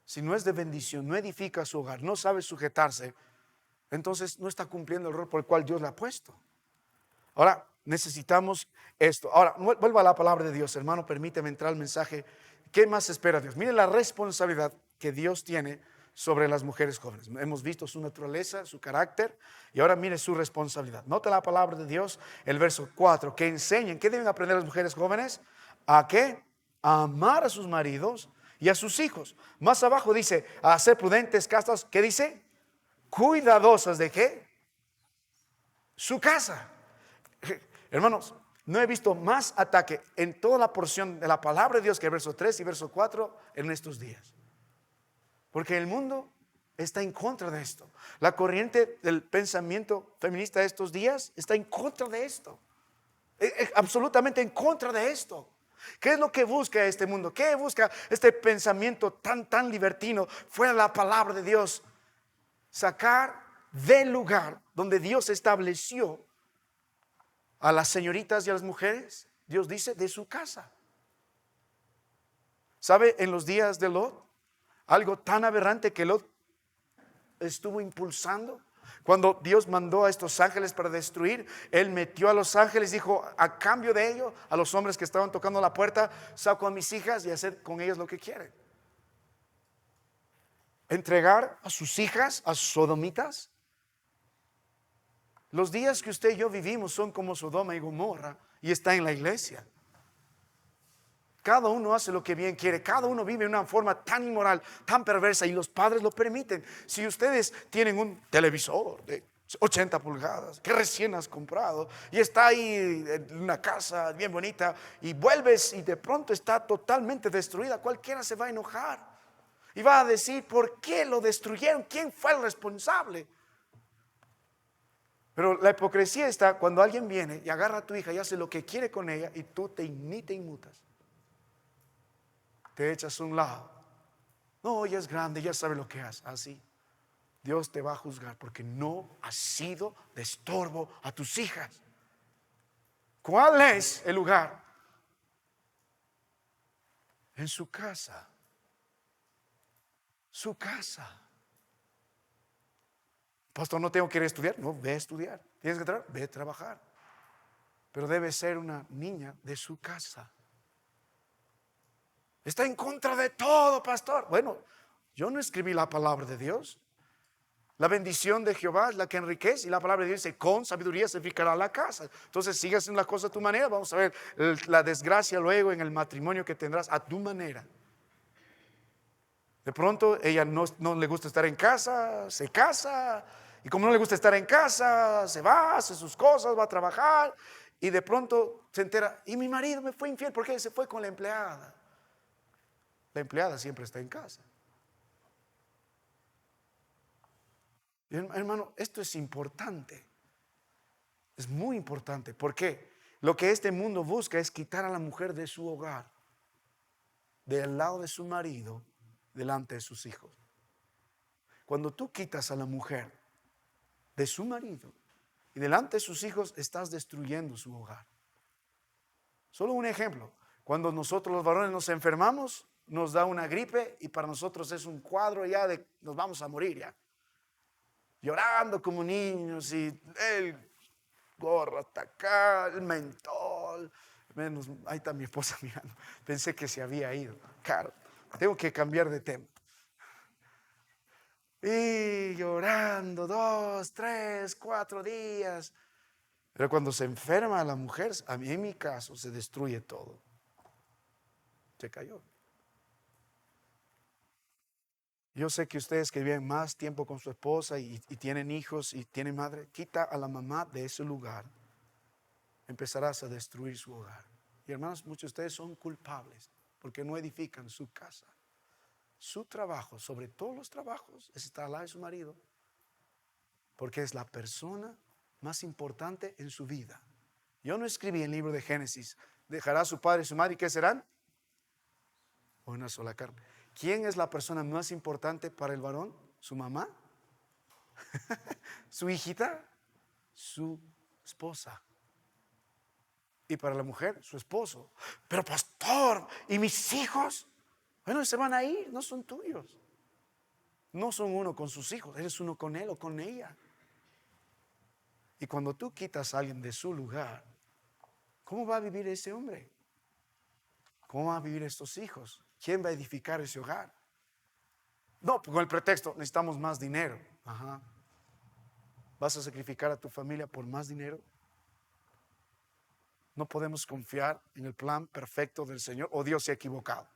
Si no es de bendición, no edifica su hogar, no sabe sujetarse, entonces no está cumpliendo el rol por el cual Dios le ha puesto. Ahora necesitamos esto. Ahora vuelva a la palabra de Dios, hermano. Permíteme entrar al mensaje. ¿Qué más espera Dios? Mire la responsabilidad que Dios tiene sobre las mujeres jóvenes. Hemos visto su naturaleza, su carácter, y ahora mire su responsabilidad. Nota la palabra de Dios, el verso 4, que enseñen. ¿Qué deben aprender las mujeres jóvenes? ¿A qué? a amar a sus maridos y a sus hijos. Más abajo dice, a ser prudentes, castas. ¿Qué dice? Cuidadosas de ¿qué? Su casa. Hermanos, no he visto más ataque en toda la porción de la palabra de Dios que el verso 3 y verso 4 en estos días. Porque el mundo está en contra de esto. La corriente del pensamiento feminista de estos días está en contra de esto. Absolutamente en contra de esto. ¿Qué es lo que busca este mundo? ¿Qué busca este pensamiento tan libertino fuera de la palabra de Dios? Sacar del lugar donde Dios estableció a las señoritas y a las mujeres. Dios dice de su casa. ¿Sabe? En los días de Lot, algo tan aberrante que Lot estuvo impulsando. Cuando Dios mandó a estos ángeles para destruir, Él metió a los ángeles, dijo, a cambio de ello, a los hombres que estaban tocando la puerta, saco a mis hijas y hacer con ellas lo que quieren. Entregar a sus hijas a sodomitas. Los días que usted y yo vivimos son como Sodoma y Gomorra, y está en la iglesia. Cada uno hace lo que bien quiere. Cada uno vive de una forma tan inmoral, tan perversa, y los padres lo permiten. Si ustedes tienen un televisor de 80 pulgadas que recién has comprado y está ahí en una casa bien bonita, y vuelves y de pronto está totalmente destruida, cualquiera se va a enojar y va a decir, ¿por qué lo destruyeron? ¿Quién fue el responsable? Pero la hipocresía está cuando alguien viene y agarra a tu hija y hace lo que quiere con ella, y tú te inmutas. Te echas a un lado. No, ella es grande, ya sabe lo que hace. Así Dios te va a juzgar porque no has sido de estorbo a tus hijas. ¿Cuál es el lugar? En su casa. Su casa. Pastor, no tengo que ir a estudiar. No, ve a estudiar. Tienes que trabajar, ve a trabajar. Pero debe ser una niña de su casa. Está en contra de todo, pastor. Bueno, yo no escribí la palabra de Dios. La bendición de Jehová es la que enriquece, y la palabra de Dios dice, con sabiduría se edificará la casa. Entonces sigue haciendo las cosas a tu manera. Vamos a ver la desgracia luego en el matrimonio que tendrás a tu manera. De pronto ella no le gusta estar en casa, se casa, y como no le gusta estar en casa, se va, hace sus cosas, va a trabajar, y de pronto se entera, y mi marido me fue infiel porque se fue con la empleada. La empleada siempre está en casa. Hermano, esto es importante. Es muy importante. ¿Por qué? Lo que este mundo busca es quitar a la mujer de su hogar, del lado de su marido, delante de sus hijos. Cuando tú quitas a la mujer de su marido y delante de sus hijos, estás destruyendo su hogar. Solo un ejemplo. Cuando nosotros los varones nos enfermamos, nos da una gripe y para nosotros es un cuadro ya de nos vamos a morir ya. Llorando como niños, y el gorro hasta acá, el mentol. Menos, ahí está mi esposa mirando. Pensé que se había ido. Claro, tengo que cambiar de tema. Y llorando 2, 3, 4 días. Pero cuando se enferma la mujer, a mí en mi caso, se destruye todo. Se cayó. Yo sé que ustedes que viven más tiempo con su esposa y tienen hijos y tienen madre, quita a la mamá de ese lugar, empezarás a destruir su hogar. Y hermanos, muchos de ustedes son culpables porque no edifican su casa. Su trabajo, sobre todos los trabajos, es estar al lado de su marido, porque es la persona más importante en su vida. Yo no escribí el libro de Génesis, dejará a su padre y su madre, ¿y qué serán? Una sola carne. ¿Quién es la persona más importante para el varón? ¿Su mamá? ¿Su hijita? Su esposa. Y para la mujer, su esposo. Pero pastor, ¿y mis hijos? Bueno, se van a ir, no son tuyos. No son uno con sus hijos, eres uno con él o con ella. Y cuando tú quitas a alguien de su lugar, ¿cómo va a vivir ese hombre? ¿Cómo van a vivir estos hijos? ¿Quién va a edificar ese hogar? No, con el pretexto, necesitamos más dinero. Ajá. ¿Vas a sacrificar a tu familia por más dinero? no podemos confiar en el plan perfecto del Señor, o Dios se ha equivocado.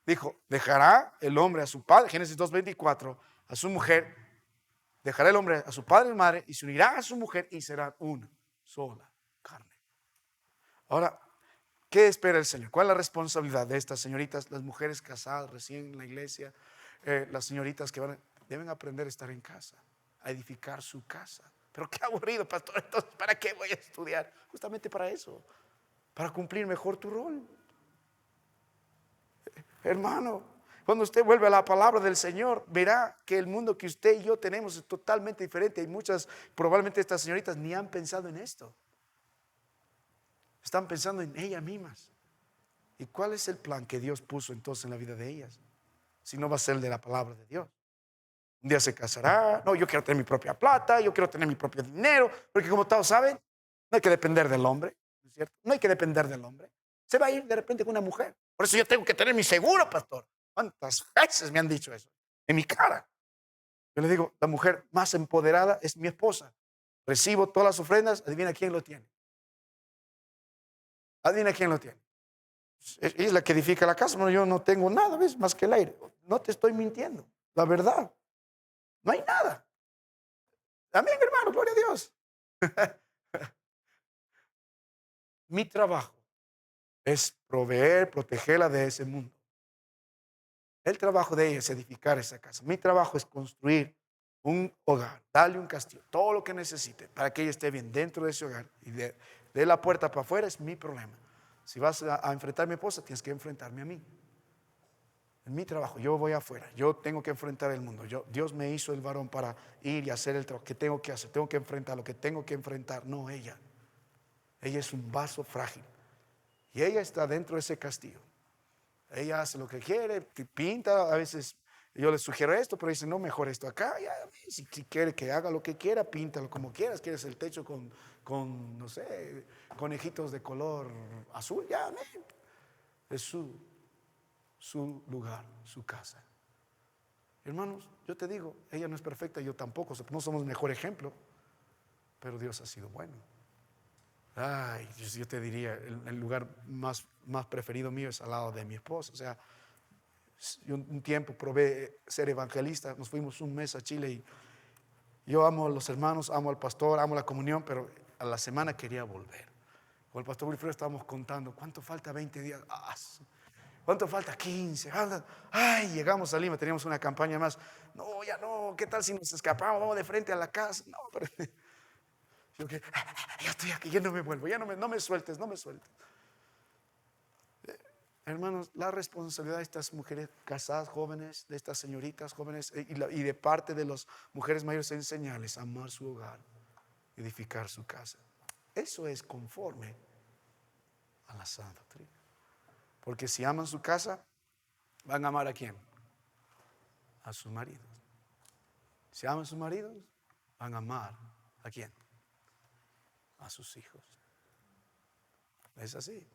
Dijo, dejará el hombre a su padre, Génesis 2:24, a su mujer, dejará el hombre a su padre y madre y se unirá a su mujer y serán una sola carne. Ahora, ¿qué espera el Señor? ¿Cuál es la responsabilidad de estas señoritas, las mujeres casadas recién en la iglesia, las señoritas que deben aprender a estar en casa, a edificar su casa? Pero qué aburrido, pastor. Entonces, ¿para qué voy a estudiar? Justamente para eso, para cumplir mejor tu rol. Hermano, cuando usted vuelve a la palabra del Señor, verá que el mundo que usted y yo tenemos es totalmente diferente. Y muchas, probablemente estas señoritas ni han pensado en esto. Están pensando en ellas mismas. ¿Y cuál es el plan que Dios puso entonces en la vida de ellas? Si no va a ser el de la palabra de Dios. Un día se casará. No, yo quiero tener mi propia plata, yo quiero tener mi propio dinero. Porque como todos saben, no hay que depender del hombre, ¿no es cierto? No hay que depender del hombre. Se va a ir de repente con una mujer. Por eso yo tengo que tener mi seguro, pastor. ¿Cuántas veces me han dicho eso? En mi cara. Yo le digo, la mujer más empoderada es mi esposa. Recibo todas las ofrendas, adivina quién lo tiene. Adivina quién lo tiene. Ella es la que edifica la casa. No, yo no tengo nada, ¿ves? Más que el aire. No te estoy mintiendo. La verdad. No hay nada. Amén, hermano, gloria a Dios. Mi trabajo es proveer, protegerla de ese mundo. El trabajo de ella es edificar esa casa. Mi trabajo es construir un hogar, darle un castillo, todo lo que necesite para que ella esté bien dentro de ese hogar. Y de la puerta para afuera es mi problema. Si vas a enfrentar a mi esposa, tienes que enfrentarme a mí. En mi trabajo, yo voy afuera, yo tengo que enfrentar el mundo. Dios me hizo el varón para ir y hacer el trabajo que tengo que hacer. Tengo que enfrentar lo que tengo que enfrentar, no ella. Ella es un vaso frágil y ella está dentro de ese castillo. Ella hace lo que quiere, pinta, a veces yo le sugiero esto, pero dice, no, mejor esto acá. Ya, si quiere que haga lo que quiera, píntalo como quieras. Quieres el techo con no sé, conejitos de color azul, ya, es su lugar, su casa. Hermanos, yo te digo, ella no es perfecta, yo tampoco, no somos el mejor ejemplo, pero Dios ha sido bueno. Ay, yo te diría, el lugar más preferido mío es al lado de mi esposa. O sea, yo un tiempo probé ser evangelista, nos fuimos un mes a Chile y yo amo a los hermanos, amo al pastor, amo la comunión, pero a la semana quería volver. Con el pastor Wilfredo estábamos contando, ¿cuánto falta? 20 días. ¿Cuánto falta? 15. Ay, llegamos a Lima, teníamos una campaña más. No, ya no, ¿qué tal si nos escapamos? Vamos de frente a la casa. No, pero yo estoy aquí, ya no me vuelvo, no me sueltes, no me sueltes. Hermanos, la responsabilidad de estas mujeres casadas jóvenes, de estas señoritas jóvenes y de parte de las mujeres mayores, enseñarles a amar su hogar, edificar su casa. Eso es conforme a la sana doctrina. Porque si aman su casa, van a amar ¿a quién? A sus maridos. Si aman a sus maridos, van a amar ¿a quién? A sus hijos. Es así.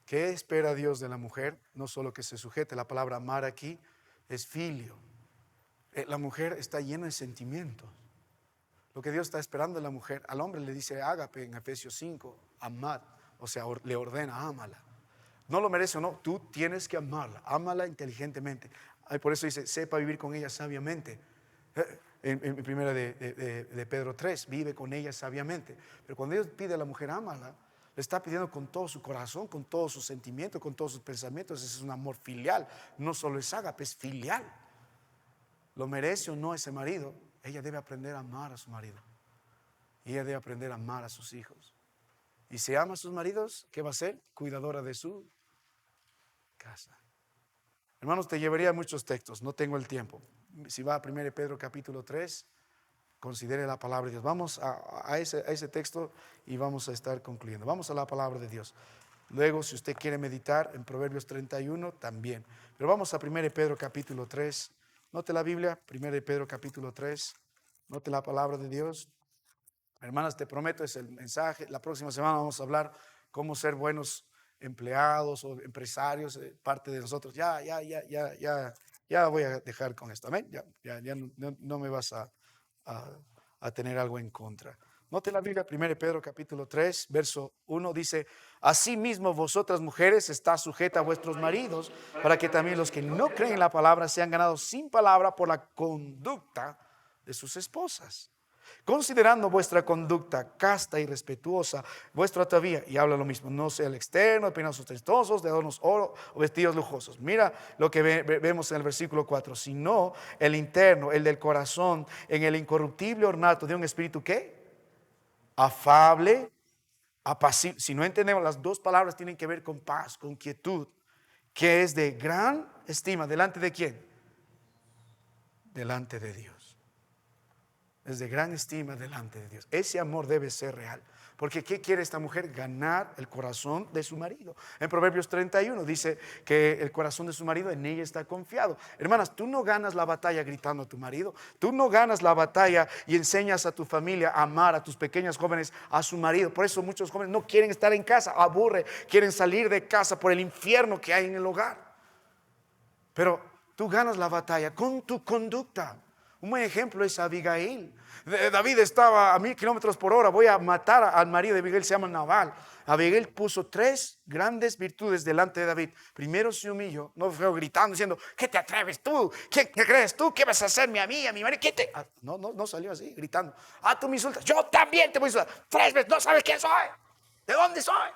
¿Qué espera Dios de la mujer? No solo que se sujete, la palabra amar aquí es filio. La mujer está llena de sentimientos. Lo que Dios está esperando de la mujer, al hombre le dice ágape en Efesios 5, amad, o sea, le ordena, ámala. No lo merece o no, tú tienes que amarla, ámala inteligentemente. Por eso dice, sepa vivir con ella sabiamente. En primera de Pedro 3, vive con ella sabiamente. Pero cuando Dios pide a la mujer, ámala, le está pidiendo con todo su corazón, con todos sus sentimientos, con todos sus pensamientos. Ese es un amor filial, no solo es ágape, es filial. Lo merece o no ese marido, ella debe aprender a amar a su marido. Y ella debe aprender a amar a sus hijos. Y si ama a sus maridos, ¿qué va a ser? Cuidadora de su casa. Hermanos, te llevaría muchos textos, no tengo el tiempo. Si va a 1 Pedro capítulo 3, considere la palabra de Dios. Vamos a ese texto y vamos a estar concluyendo. Vamos a la palabra de Dios. Luego, si usted quiere meditar en Proverbios 31, también. Pero vamos a 1 Pedro capítulo 3. Note la Biblia, 1 Pedro capítulo 3. Note la palabra de Dios. Hermanas, te prometo, es el mensaje. La próxima semana vamos a hablar cómo ser buenos empleados o empresarios, parte de nosotros. Ya voy a dejar con esto. Amén. Ya no me vas a tener algo en contra. Note la Biblia, 1 Pedro capítulo 3, verso 1 dice: asimismo vosotras mujeres está sujeta a vuestros maridos, para que también los que no creen en la palabra sean ganados sin palabra por la conducta de sus esposas. Considerando vuestra conducta casta y respetuosa, vuestro atavío, y habla lo mismo, no sea el externo, de peinados ostentosos, de adornos oro o vestidos lujosos. Mira lo que vemos en el versículo 4, sino el interno, el del corazón, en el incorruptible ornato de un espíritu, ¿qué? Afable, apacible. Si no entendemos, las dos palabras tienen que ver con paz, con quietud, que es de gran estima. ¿Delante de quién? Delante de Dios. Es de gran estima delante de Dios. Ese amor debe ser real. Porque ¿qué quiere esta mujer? Ganar el corazón de su marido. En Proverbios 31 dice que el corazón de su marido en ella está confiado. Hermanas, tú no ganas la batalla gritando a tu marido. Tú no ganas la batalla y enseñas a tu familia a amar a tus pequeñas jóvenes a su marido. Por eso muchos jóvenes no quieren estar en casa, aburre, quieren salir de casa por el infierno que hay en el hogar. Pero tú ganas la batalla con tu conducta. Un buen ejemplo es Abigail. David estaba a 1000 kilómetros por hora. Voy a matar al marido de Abigail, se llama Nabal. Abigail puso 3 grandes virtudes delante de David. Primero se humilló, no fue gritando diciendo: ¿qué te atreves tú? ¿Qué crees tú? ¿Qué vas a hacerme a mí, a mi marido? No salió así gritando: tú me insultas, yo también te voy a insultar 3 veces. No sabes quién soy, de dónde soy.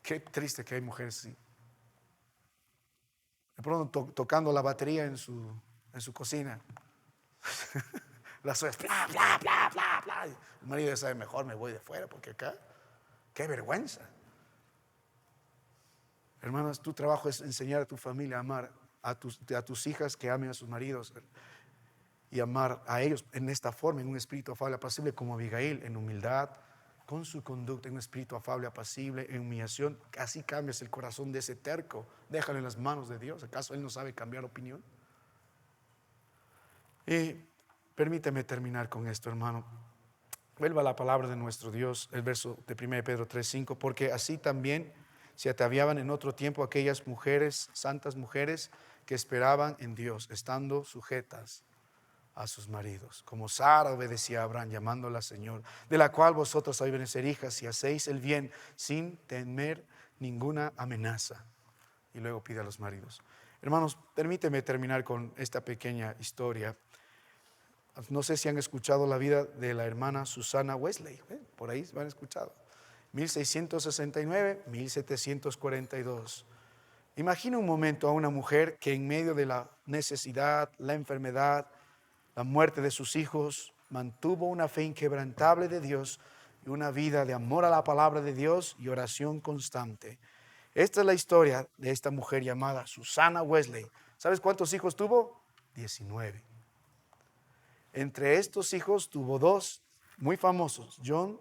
Qué triste que hay mujeres así. De pronto tocando la batería en su cocina. Las ollas, bla, bla, bla, bla, bla. El marido ya sabe: mejor me voy de fuera, porque acá, qué vergüenza. Hermanos, tu trabajo es enseñar a tu familia a amar a tus hijas, que amen a sus maridos, y amar a ellos en esta forma, en un espíritu afable, apacible, como Abigail, en humildad, con su conducta, en un espíritu afable, apacible, en humillación. Así cambias el corazón de ese terco. Déjalo en las manos de Dios. ¿Acaso Él no sabe cambiar opinión? Y permíteme terminar con esto, hermano. Vuelva a la palabra de nuestro Dios, el verso de 1 Pedro 3:5, porque así también se ataviaban en otro tiempo aquellas mujeres, santas mujeres, que esperaban en Dios, estando sujetas a sus maridos, como Sara obedecía a Abraham, llamándola Señor, de la cual vosotros sabéis ser hijas si hacéis el bien sin temer ninguna amenaza. Y luego pide a los maridos. Hermanos, permíteme terminar con esta pequeña historia. No sé si han escuchado la vida de la hermana Susana Wesley, por ahí lo han escuchado. 1669, 1742. Imagina un momento a una mujer que en medio de la necesidad, la enfermedad, la muerte de sus hijos, mantuvo una fe inquebrantable de Dios y una vida de amor a la palabra de Dios y oración constante. Esta es la historia de esta mujer llamada Susana Wesley. ¿Sabes cuántos hijos tuvo? 19. Entre estos hijos tuvo 2 muy famosos: John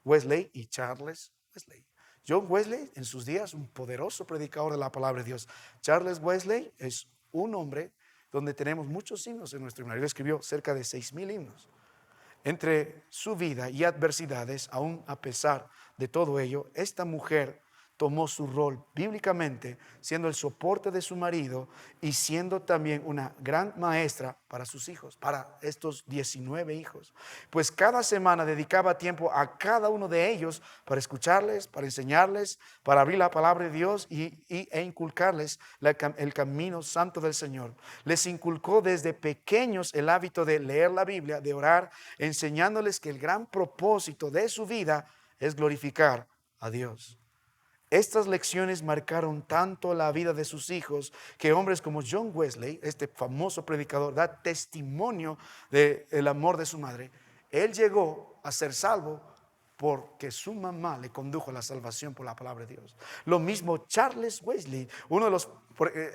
Wesley y Charles Wesley. John Wesley, en sus días, un poderoso predicador de la palabra de Dios. Charles Wesley es un hombre donde tenemos muchos himnos en nuestro himnario. Él escribió cerca de 6,000 himnos. Entre su vida y adversidades, aún a pesar de todo ello, esta mujer tomó su rol bíblicamente, siendo el soporte de su marido y siendo también una gran maestra para sus hijos, para estos 19 hijos. Pues cada semana dedicaba tiempo a cada uno de ellos para escucharles, para enseñarles, para abrir la palabra de Dios e inculcarles el camino santo del Señor. Les inculcó desde pequeños el hábito de leer la Biblia, de orar, enseñándoles que el gran propósito de su vida es glorificar a Dios. Estas lecciones marcaron tanto la vida de sus hijos que hombres como John Wesley, este famoso predicador, da testimonio del amor de su madre. Él llegó a ser salvo porque su mamá le condujo a la salvación por la palabra de Dios. Lo mismo Charles Wesley, uno de los,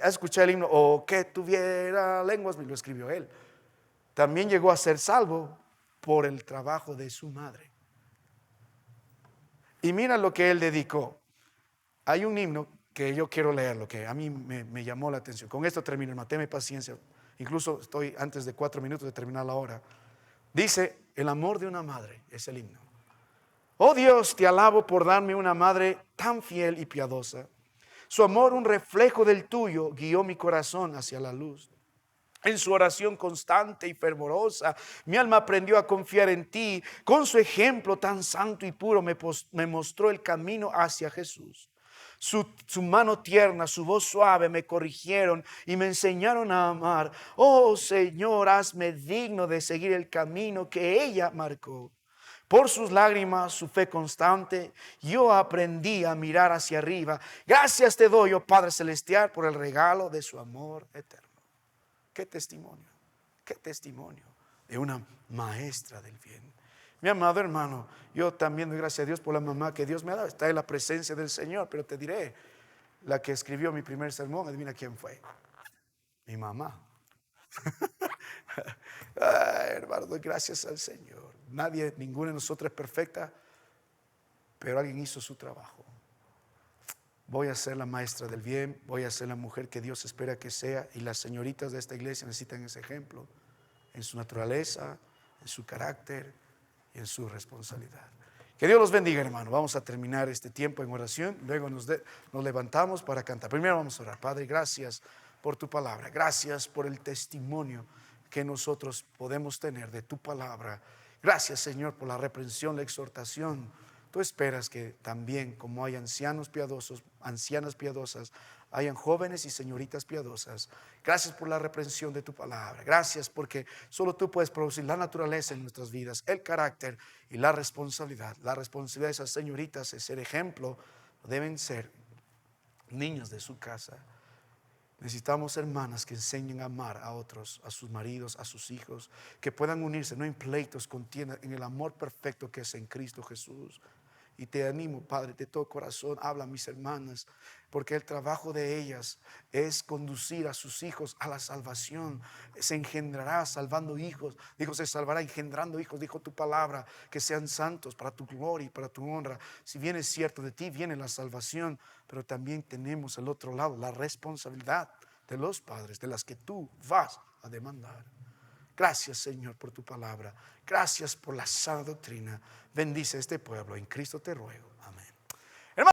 escuché el himno, o que tuviera lenguas, lo escribió él. También llegó a ser salvo por el trabajo de su madre. Y mira lo que él dedicó. Hay un himno que yo quiero leerlo, que a mí me llamó la atención. Con esto termino, hermano, tenme paciencia. Incluso estoy antes de 4 minutos de terminar la hora. Dice: el amor de una madre, es el himno. Oh Dios, te alabo por darme una madre tan fiel y piadosa. Su amor, un reflejo del tuyo, guió mi corazón hacia la luz. En su oración constante y fervorosa, mi alma aprendió a confiar en ti. Con su ejemplo tan santo y puro me mostró el camino hacia Jesús. Su mano tierna, su voz suave me corrigieron y me enseñaron a amar. Oh Señor, hazme digno de seguir el camino que ella marcó. Por sus lágrimas, su fe constante, yo aprendí a mirar hacia arriba. Gracias te doy, oh Padre Celestial, por el regalo de su amor eterno. Qué testimonio de una maestra del bien. Mi amado hermano, yo también doy gracias a Dios por la mamá que Dios me ha dado. Está en la presencia del Señor, pero te diré, la que escribió mi primer sermón, adivina quién fue. Mi mamá. Ay, hermano, doy gracias al Señor. Nadie, ninguna de nosotros es perfecta, pero alguien hizo su trabajo. Voy a ser la maestra del bien, voy a ser la mujer que Dios espera que sea, y las señoritas de esta iglesia necesitan ese ejemplo en su naturaleza, en su carácter y en su responsabilidad. Que Dios los bendiga, hermano. Vamos a terminar este tiempo en oración, luego nos levantamos para cantar. Primero vamos a orar. Padre, gracias por tu palabra, gracias por el testimonio que nosotros podemos tener de tu palabra. Gracias, Señor, por la reprensión, la exhortación. Tú esperas que también, como hay ancianos piadosos, ancianas piadosas, hayan jóvenes y señoritas piadosas. Gracias por la reprensión de tu palabra. Gracias porque solo tú puedes producir la naturaleza en nuestras vidas, el carácter y la responsabilidad. La responsabilidad de esas señoritas es ser ejemplo, deben ser niños de su casa. Necesitamos hermanas que enseñen a amar a otros, a sus maridos, a sus hijos, que puedan unirse, no en pleitos, contiendas, en el amor perfecto que es en Cristo Jesús. Y te animo, Padre, de todo corazón, habla a mis hermanas, porque el trabajo de ellas es conducir a sus hijos a la salvación. Se engendrará salvando hijos. Dijo, se salvará engendrando hijos, dijo tu palabra, que sean santos para tu gloria y para tu honra. Si bien es cierto, de ti viene la salvación, pero también tenemos al otro lado la responsabilidad de los padres, de las que tú vas a demandar. Gracias, Señor, por tu palabra. Gracias por la sana doctrina. Bendice este pueblo. En Cristo te ruego. Amén.